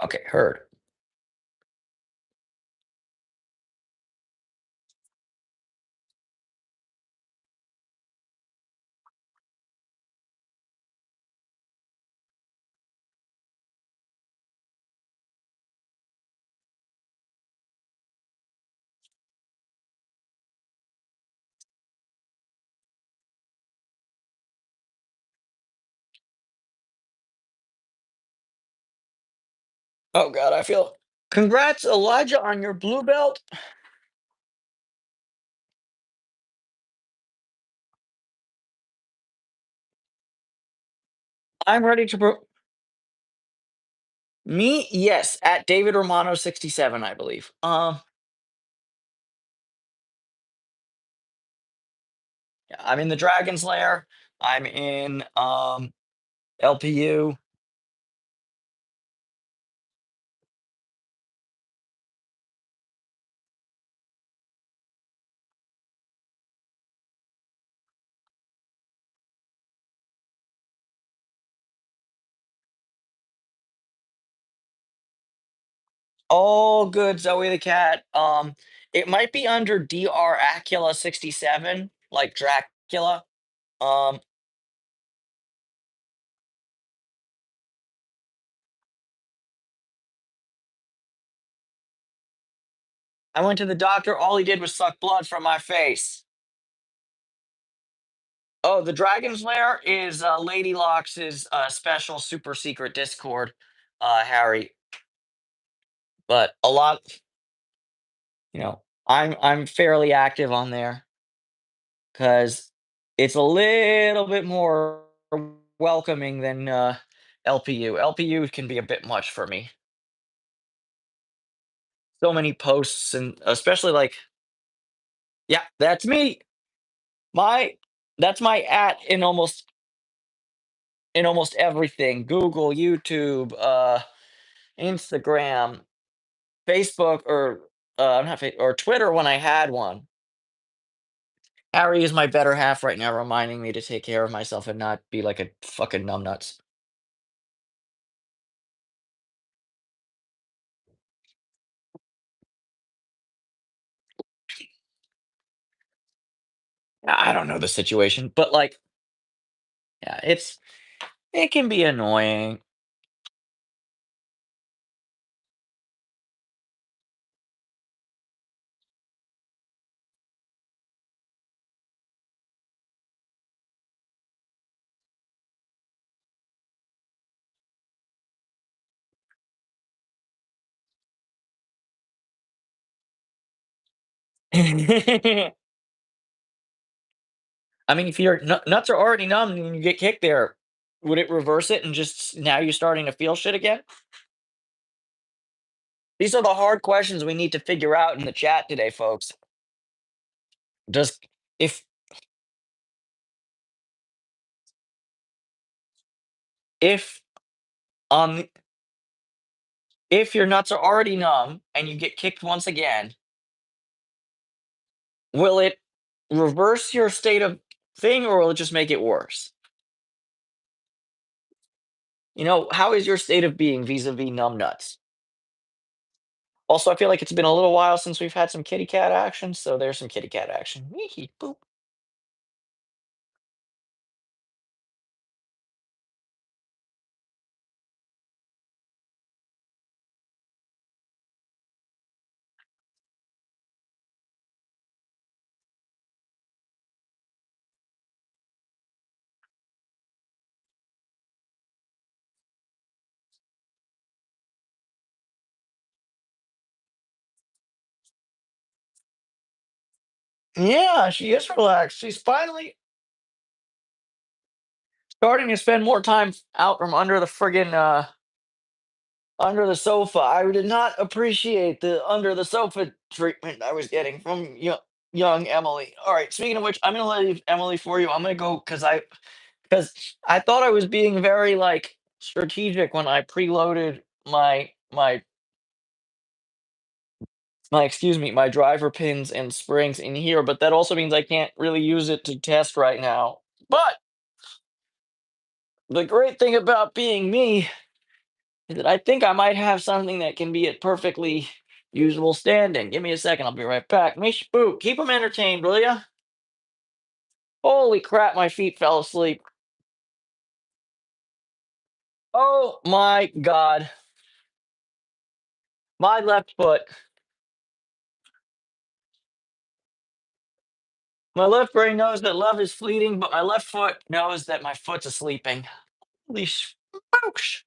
Okay, heard. Oh God, I feel. Congrats, Elijah, on your blue belt. I'm ready to me. Yes, at David Romano 67, I believe. Yeah, I'm in the Dragon's Lair. I'm in LPU. All good, Zoe the cat. It might be under DR Acula 67, like Dracula. Um, I went to the doctor. All he did was suck blood from my face. Oh, the Dragon's Lair is Lady Locke's special super secret Discord, Harry. But a lot, I'm fairly active on there because it's a little bit more welcoming than LPU. LPU can be a bit much for me. So many posts, and especially like, yeah, that's me. My that's my at in almost everything. Google, YouTube, Instagram, Facebook, or not Fa or Twitter when I had one. Harry is my better half right now, reminding me to take care of myself and not be like a fucking numbnuts. I don't know the situation, but like, yeah, it can be annoying. I mean, if your nuts are already numb and you get kicked there, would it reverse it and just now you're starting to feel shit again? These are the hard questions we need to figure out in the chat today, folks. Just if if on the, if your nuts are already numb and you get kicked once again, will it reverse your state of thing or will it just make it worse? How is your state of being vis-a-vis numb nuts? Also, I feel like it's been a little while since we've had some kitty cat action, so there's some kitty cat action. Wee boop. Yeah, she is relaxed. She's finally starting to spend more time out from under the friggin' under the sofa. I did not appreciate the under the sofa treatment I was getting from young Emily. All right, speaking of which, I'm gonna leave Emily for you. I'm gonna go because I thought I was being very like strategic when I preloaded my driver pins and springs in here, but that also means I can't really use it to test right now. But the great thing about being me is that I think I might have something that can be at perfectly usable standing. Give me a second, I'll be right back. Mish Boo, keep them entertained, will ya? Holy crap, my feet fell asleep. Oh my god. My left foot. My left brain knows that love is fleeting, but my left foot knows that my foot's asleeping. Holy smokes.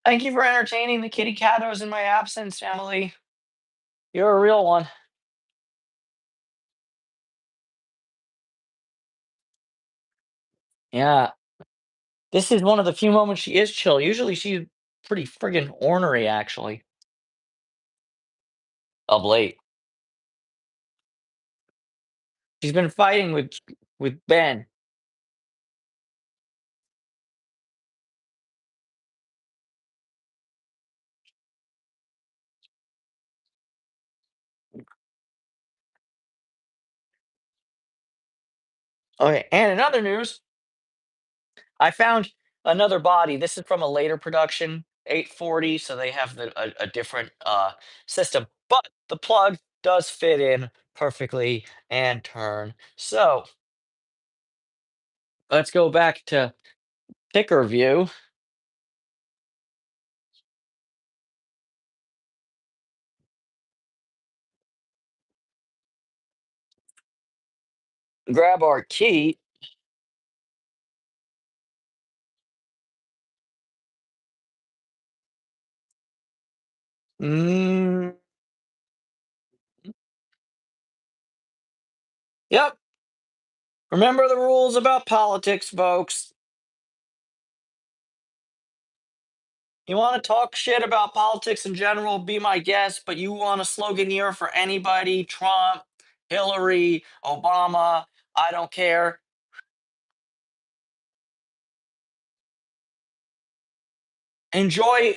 Thank you for entertaining the kitty catos in my absence, Emily. You're a real one. Yeah. This is one of the few moments she is chill. Usually she's pretty friggin' ornery, actually. Of late. She's been fighting with Ben. Okay, and in other news, I found another body. This is from a later production, 840, so they have a different system. But the plug does fit in perfectly and turn. So let's go back to ticker view. Grab our key. Mm, yep. Remember the rules about politics, folks. You want to talk shit about politics in general, be my guest, but you want a sloganeer for anybody, Trump, Hillary, Obama, I don't care. Enjoy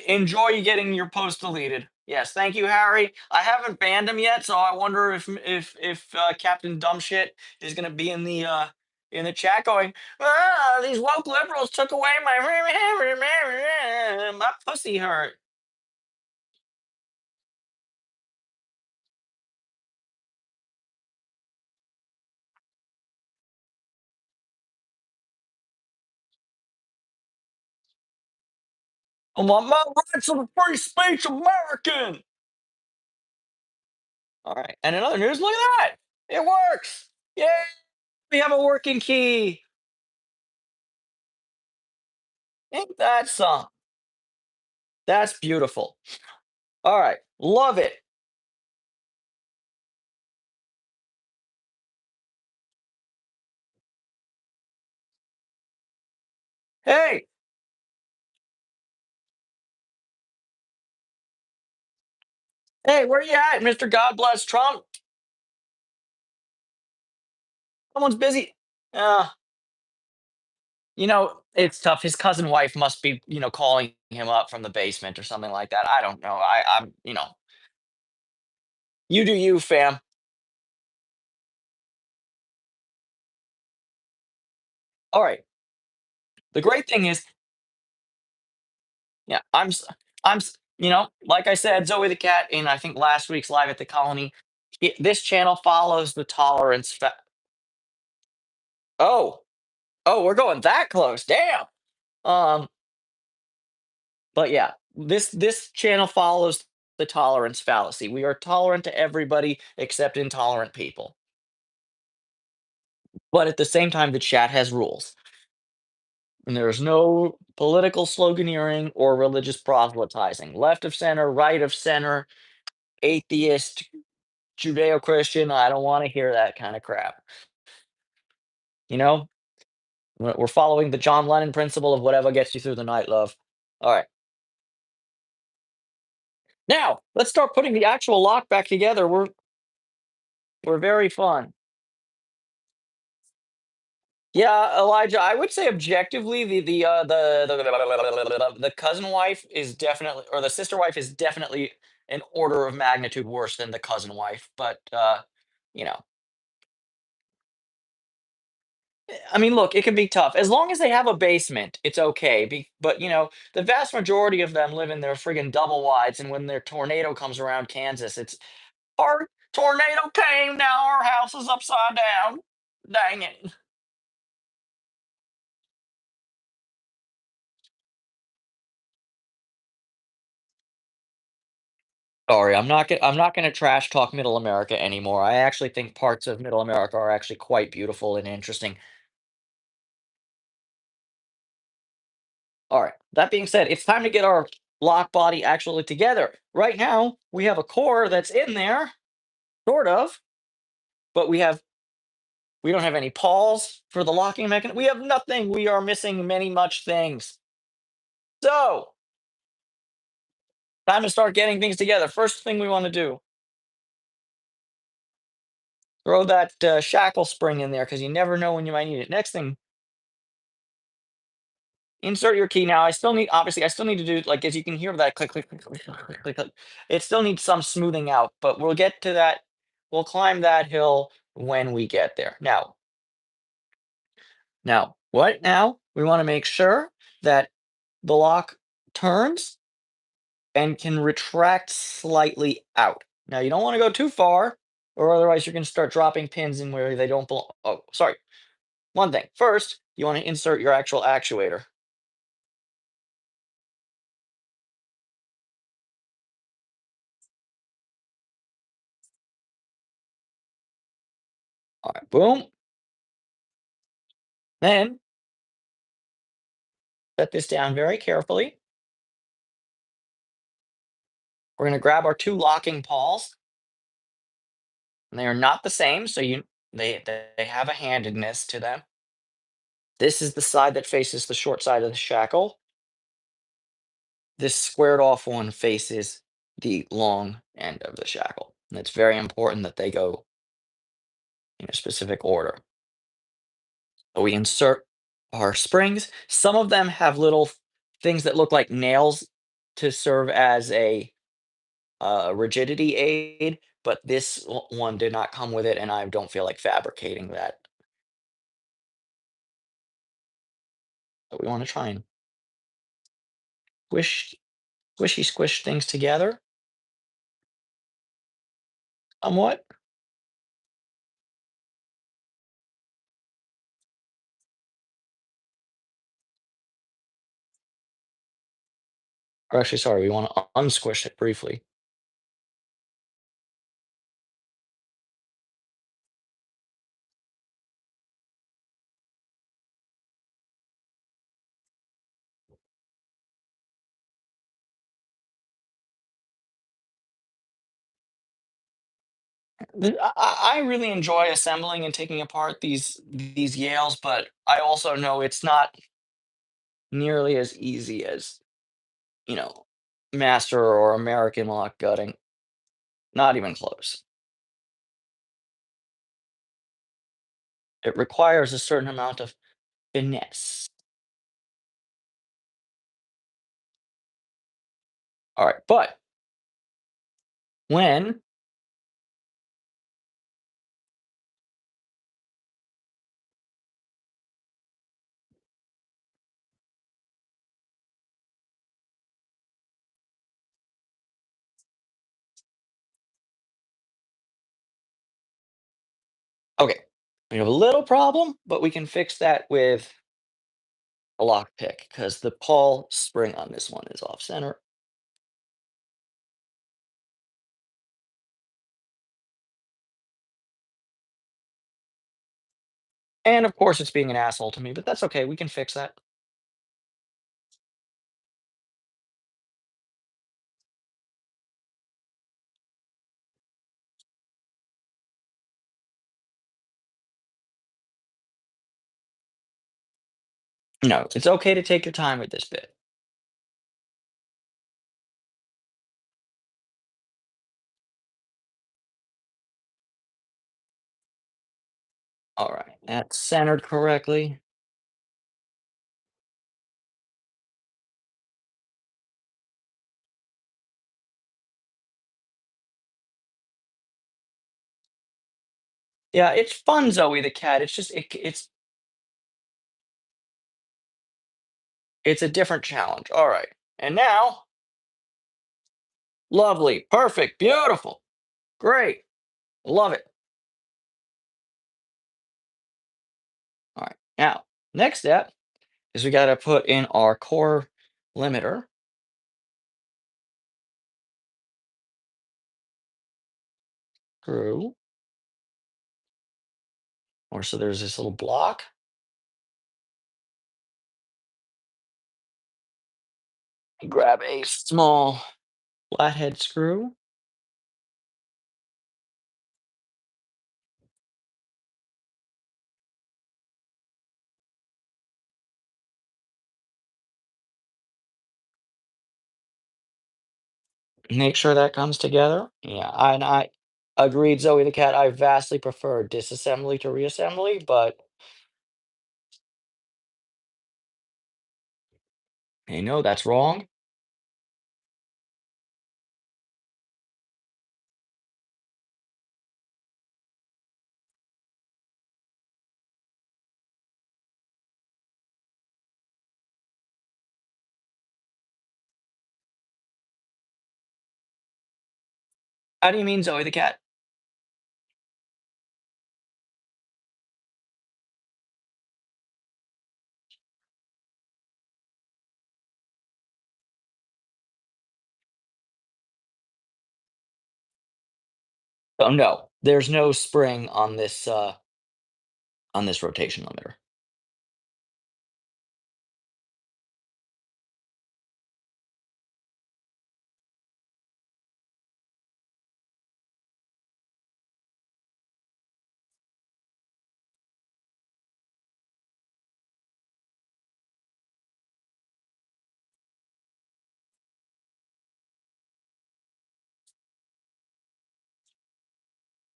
getting your post deleted. Yes, thank you, Harry. I haven't banned him yet, so I wonder if Captain Dumbshit is going to be in the chat going, these woke liberals took away my my pussy hurt. I want my rights of the free speech American. All right. And in other news, look at that. It works. Yay! We have a working key. Ain't that something? That's beautiful. All right. Love it. Hey, hey, where you at, Mr. God bless Trump? Someone's busy. Uh, it's tough. His cousin wife must be, calling him up from the basement or something like that. I don't know. You do you, fam. All right. The great thing is, yeah, like I said, Zoe the cat in I think last week's live at the colony. This channel follows the tolerance. Oh, oh, we're going that close. Damn. Um, but yeah, this channel follows the tolerance fallacy. We are tolerant to everybody except intolerant people. But at the same time, the chat has rules. And there's no political sloganeering or religious proselytizing. Left of center, right of center, atheist, Judeo Christian. I don't want to hear that kind of crap. You know, we're following the John Lennon principle of whatever gets you through the night, love. All right. Now, let's start putting the actual lock back together. We're very fun. Yeah, Elijah, I would say objectively the cousin wife is definitely, or the sister wife is definitely an order of magnitude worse than the cousin wife, but you know, I mean, look, it can be tough. As long as they have a basement, it's okay. But the vast majority of them live in their friggin' double wides, and when their tornado comes around Kansas, it's our tornado came, now our house is upside down. Dang it. Sorry, I'm not gonna trash talk Middle America anymore. I actually think parts of Middle America are actually quite beautiful and interesting. All right. That being said, it's time to get our lock body actually together. Right now, we have a core that's in there, sort of, but we don't have any pawls for the locking mechanism. We have nothing. We are missing many much things. So, time to start getting things together. First thing we want to do, throw that shackle spring in there because you never know when you might need it. Next thing, insert your key. Now, obviously, I still need to do, like, as you can hear that click, click, click, click, click, click, click, click. It still needs some smoothing out, but we'll get to that. We'll climb that hill when we get there. Now, what now? We want to make sure that the lock turns and can retract slightly out. Now, you don't want to go too far, or otherwise you're going to start dropping pins in where they don't belong. Oh, sorry. One thing. First, you want to insert your actual actuator. All right, boom. Then set this down very carefully. We're going to grab our two locking paws. And they are not the same, so they have a handedness to them. This is the side that faces the short side of the shackle. This squared off one faces the long end of the shackle. And it's very important that they go in a specific order. So we insert our springs. Some of them have little things that look like nails to serve as a rigidity aid, but this one did not come with it, and I don't feel like fabricating that. So we want to try and squish, squishy squish things together somewhat. Or actually, sorry, we want to unsquish it briefly. I really enjoy assembling and taking apart these Yales, but I also know it's not nearly as easy as, you know, master or American lock gutting. Not even close. It requires a certain amount of finesse. All right, but when okay, we have a little problem, but we can fix that with a lock pick because the Paul spring on this one is off center. And of course, it's being an asshole to me, but that's okay. We can fix that. No, it's okay to take your time with this bit. All right, that's centered correctly. Yeah, it's fun, Zoe the cat. It's just it's a different challenge. All right, and now, lovely, perfect, beautiful, great, love it. All right, now next step is we got to put in our core limiter screw, or so there's this little block. Grab a small flathead screw. Make sure that comes together. Yeah, and I agreed, Zoe the cat. I vastly prefer disassembly to reassembly, but hey, no, that's wrong. How do you mean, Zoe the cat? Oh no, there's no spring on this rotation limiter.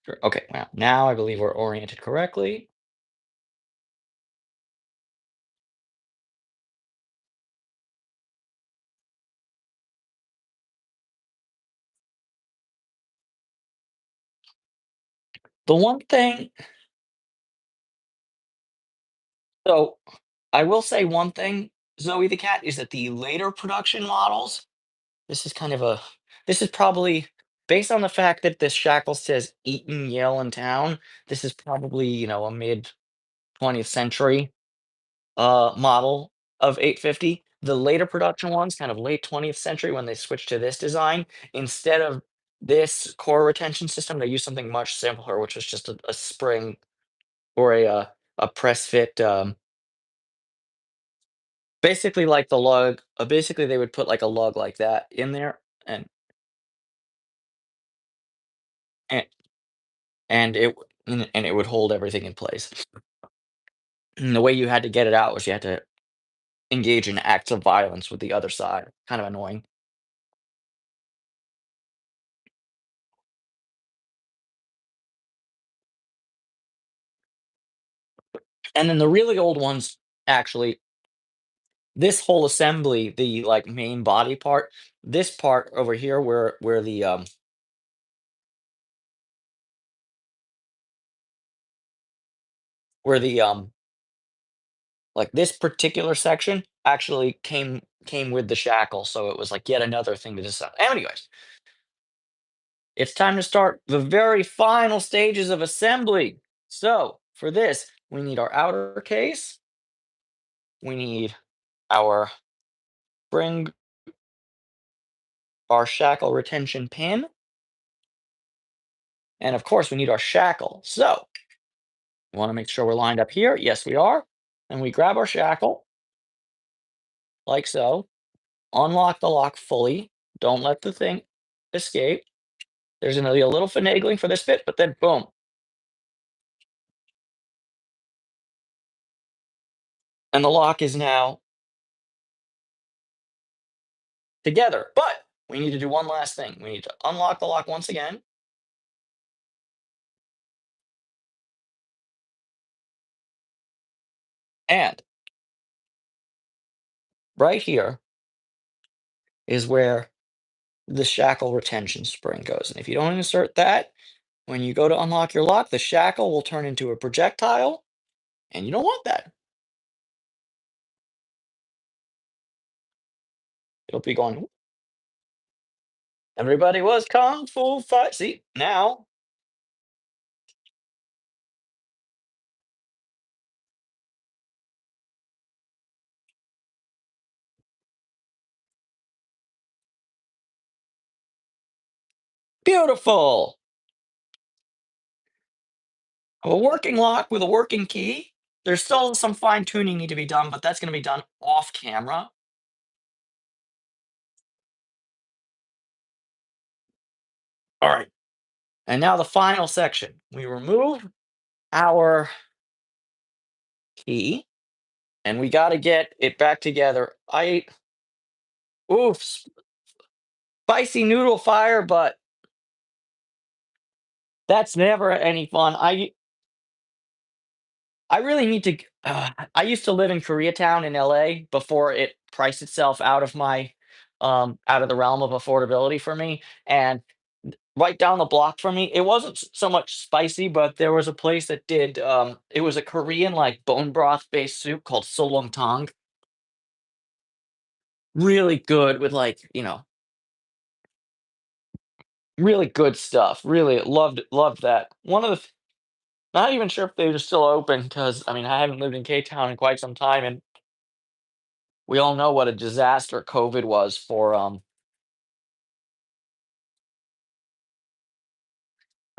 Sure. Okay, well, now I believe we're oriented correctly. The one thing, so I will say one thing, Zoe the cat, is that the later production models, this is kind of a, this is probably based on the fact that this shackle says Eaton, Yale, and Town. This is probably, a mid 20th century model of 850. the later production ones, kind of late 20th century, when they switched to this design, instead of this core retention system, they used something much simpler, which was just a spring or a press fit. Basically, like the lug. Basically, they would put like a lug like that in there, and and, and and it would hold everything in place. And the way you had to get it out was you had to engage in acts of violence with the other side. Kind of annoying. And then the really old ones, actually, this whole assembly, the like main body part, this part over here, where the like this particular section actually came with the shackle, so it was like yet another thing to decide. Anyways, it's time to start the very final stages of assembly. So for this, we need our outer case, we need our spring, our shackle retention pin, and of course we need our shackle. So we want to make sure we're lined up here. Yes, we are. And we grab our shackle like so. Unlock the lock fully. Don't let the thing escape. There's going to be a little finagling for this bit, but then boom. And the lock is now together. But we need to do one last thing. We need to unlock the lock once again. And right here is where the shackle retention spring goes. And if you don't insert that, when you go to unlock your lock, the shackle will turn into a projectile, and you don't want that. It'll be going, everybody was kung fu fight. See, now, beautiful. A working lock with a working key. There's still some fine tuning need to be done, but that's going to be done off camera. All right. And now the final section. We remove our key and we got to get it back together. Oof, spicy noodle fire, but that's never any fun. I really need to. I used to live in Koreatown in LA before it priced itself out of the realm of affordability for me. And right down the block from me, it wasn't so much spicy, but there was a place that did. It was a Korean like bone broth based soup called solongtang. Really good with like really good stuff. Really loved that. Not even sure if they're still open because I mean I haven't lived in K Town in quite some time, and we all know what a disaster COVID was for.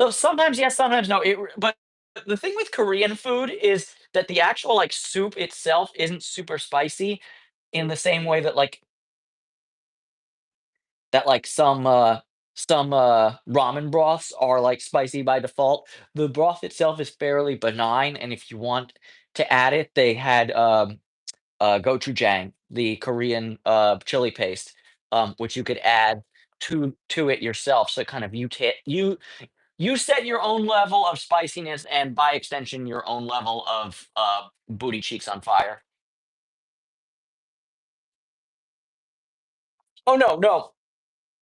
So sometimes yes, sometimes no. But the thing with Korean food is that the actual like soup itself isn't super spicy in the same way that some ramen broths are like spicy by default. The broth itself is fairly benign, and if you want to add it, they had gochujang, the Korean chili paste, which you could add to it yourself. So kind of you set your own level of spiciness, and by extension, your own level of booty cheeks on fire. Oh no, no,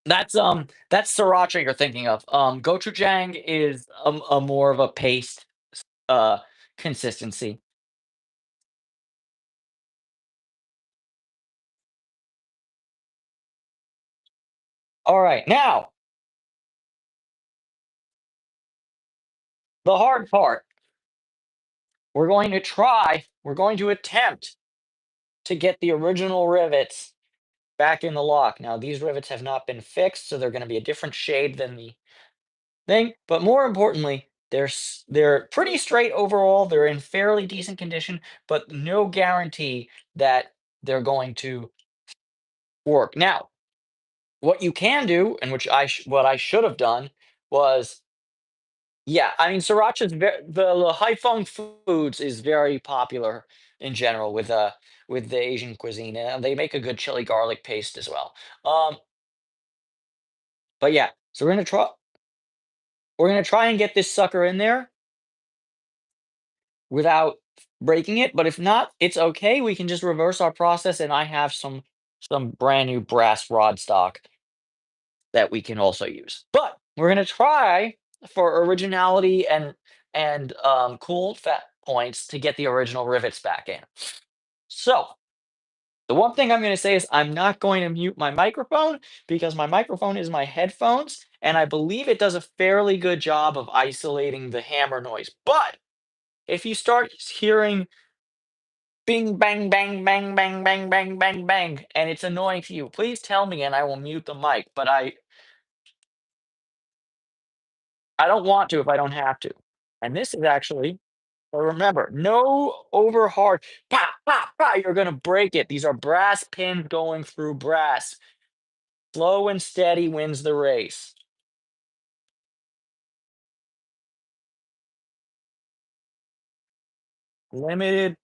that's sriracha you're thinking of. Gochujang is a more of a paste uh consistency. All right, now the hard part. We're going to attempt to get the original rivets back in the lock. Now, these rivets have not been fixed, so they're going to be a different shade than the thing. But more importantly, they're pretty straight overall. They're in fairly decent condition, but no guarantee that they're going to work. Now, what you can do, and which what I should have done was, yeah, I mean, sriracha's the high funk foods is very popular in general with the Asian cuisine, and they make a good chili garlic paste as well. Um, but yeah, so we're gonna try and get this sucker in there without breaking it. But if not, it's okay. We can just reverse our process, and I have some brand new brass rod stock that we can also use. But we're gonna try for originality and cool fat points to get the original rivets back in. So the one thing I'm going to say is I'm not going to mute my microphone because my microphone is my headphones, and I believe it does a fairly good job of isolating the hammer noise. But if you start hearing bing, bang, bang, bang, bang, bang, bang, bang, bang, and it's annoying to you, please tell me and I will mute the mic. But I don't want to if I don't have to. And this is actually, but remember, no over hard, pa, pa, pa, you're going to break it. These are brass pins going through brass. Slow and steady wins the race. Limited,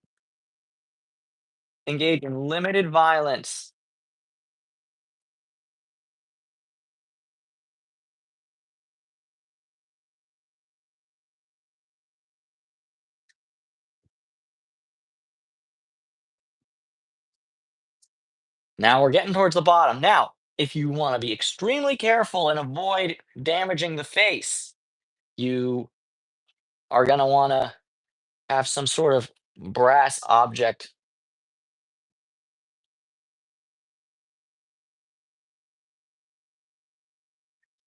engage in limited violence. Now we're getting towards the bottom. Now, if you want to be extremely careful and avoid damaging the face, you are going to want to have some sort of brass object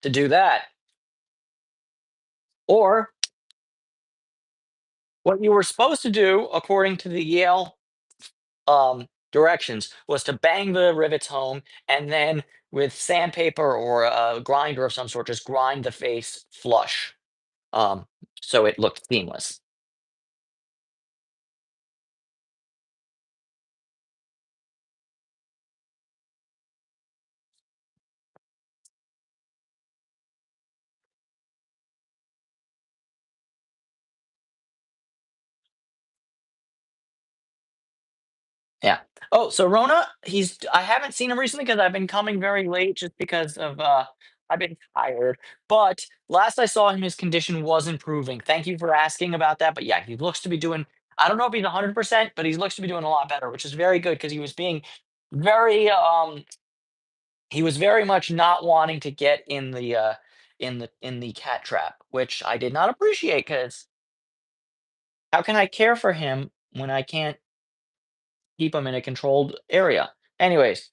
to do that. Or what you were supposed to do, according to the Yale directions, was to bang the rivets home and then with sandpaper or a grinder of some sort, just grind the face flush, um, so it looked seamless. Yeah. Oh, so Rona, I haven't seen him recently because I've been coming very late just because of I've been tired. But last I saw him, his condition was improving. Thank you for asking about that. But yeah, he looks to be doing, I don't know if he's 100%, but he looks to be doing a lot better, which is very good because he was being very he was very much not wanting to get in the cat trap, which I did not appreciate because how can I care for him when I can't keep him in a controlled area? Anyways,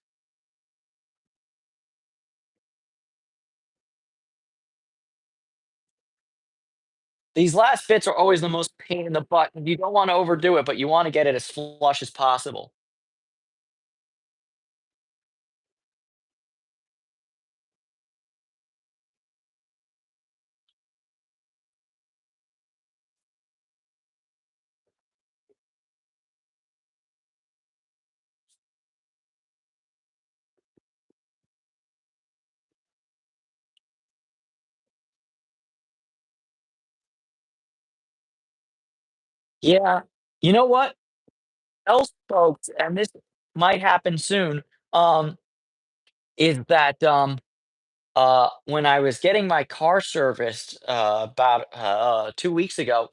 these last bits are always the most pain in the butt. You don't want to overdo it, but you want to get it as flush as possible. Yeah. You know what else, folks, and this might happen soon, um, is that when I was getting my car serviced about 2 weeks ago,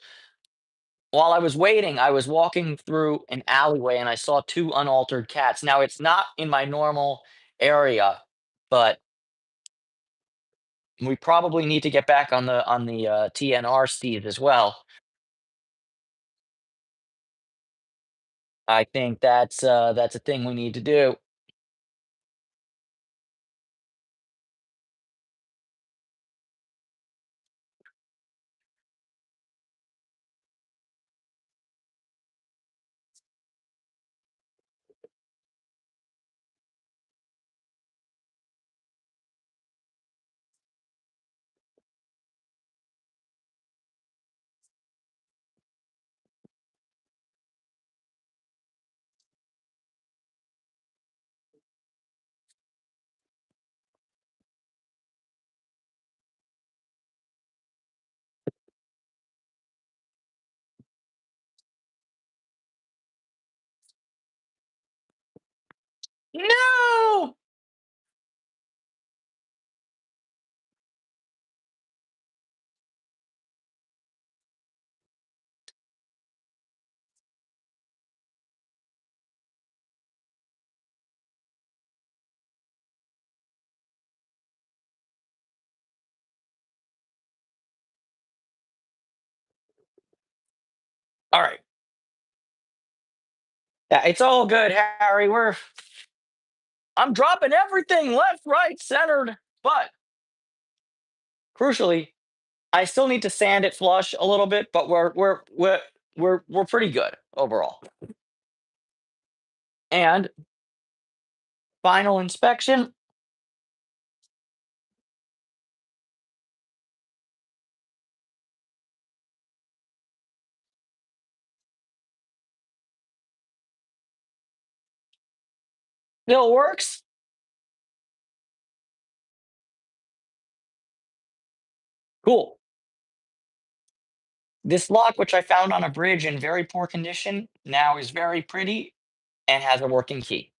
while I was waiting, I was walking through an alleyway and I saw two unaltered cats. Now it's not in my normal area, but we probably need to get back on the TNR Steve as well. I think that's a thing we need to do. No! All right. Yeah, it's all good, Harry. I'm dropping everything left, right, centered. But crucially, I still need to sand it flush a little bit, but we're pretty good overall. And final inspection still works. Cool. This lock, which I found on a bridge in very poor condition, now is very pretty and has a working key.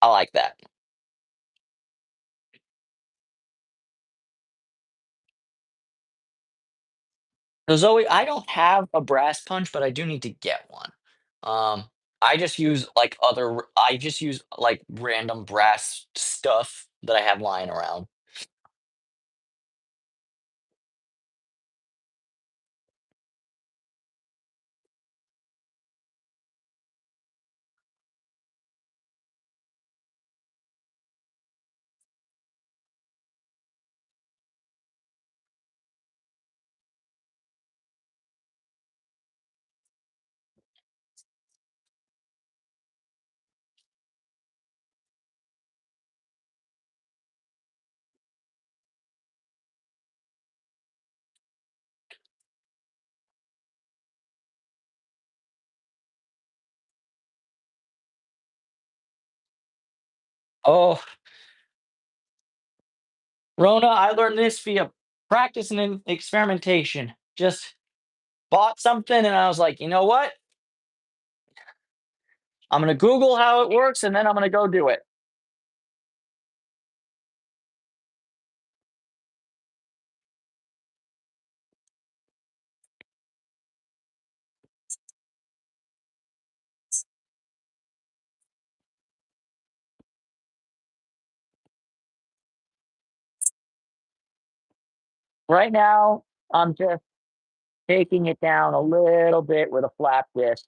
I like that. So Zoe, I don't have a brass punch, but I do need to get one. Um, I just use like random brass stuff that I have lying around. Oh, Rona, I learned this via practice and experimentation. Just bought something and I was like, you know what? I'm gonna Google how it works and then I'm gonna go do it. Right now, I'm just taking it down a little bit with a flat disc.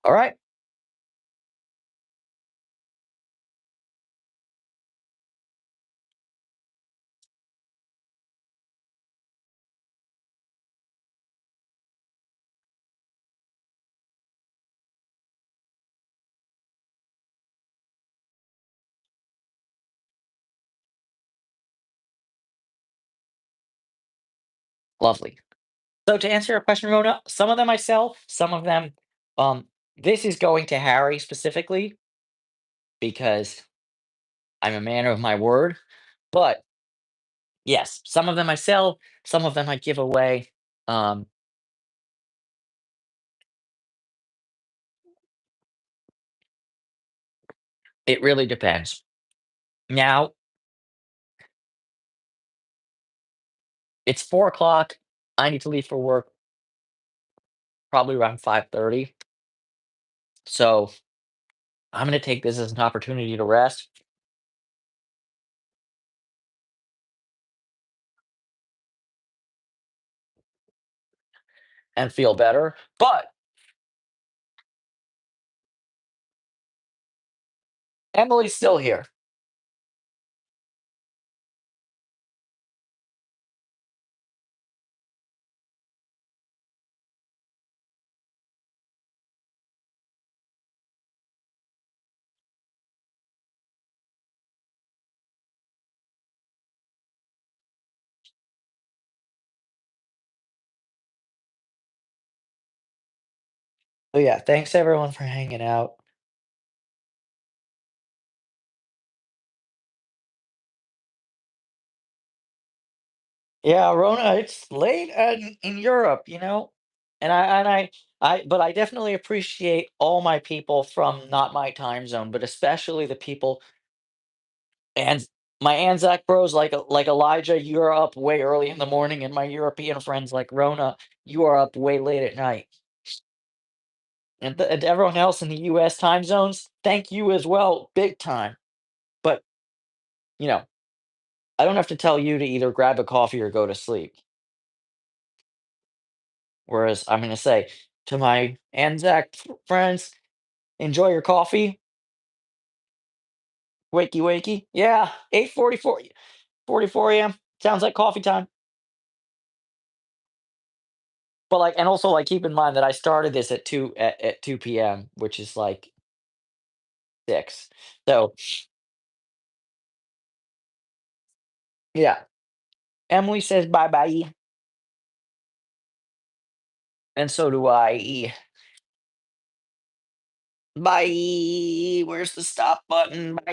All right, lovely. So to answer your question, Rona, some of them I sell, some of them, this is going to Harry specifically because I'm a man of my word. But yes, some of them I sell, some of them I give away. Um, it really depends. Now it's 4 o'clock. I need to leave for work probably around 5:30. So I'm gonna take this as an opportunity to rest and feel better. But Emily's still here. So yeah, thanks everyone for hanging out. Yeah, Rona, it's late in Europe, but I definitely appreciate all my people from not my time zone, but especially the people and my Anzac bros like Elijah, you're up way early in the morning, and my European friends like Rona, you are up way late at night. And everyone else in the US time zones, thank you as well, big time. But, you know, I don't have to tell you to either grab a coffee or go to sleep. Whereas I'm gonna say to my Anzac friends, enjoy your coffee, wakey wakey. Yeah, 8:44 AM. Sounds like coffee time. But like, and also like, keep in mind that I started this at 2 p.m., which is like 6. So yeah, Emily says bye bye, and so do I. Bye. Where's the stop button? Bye.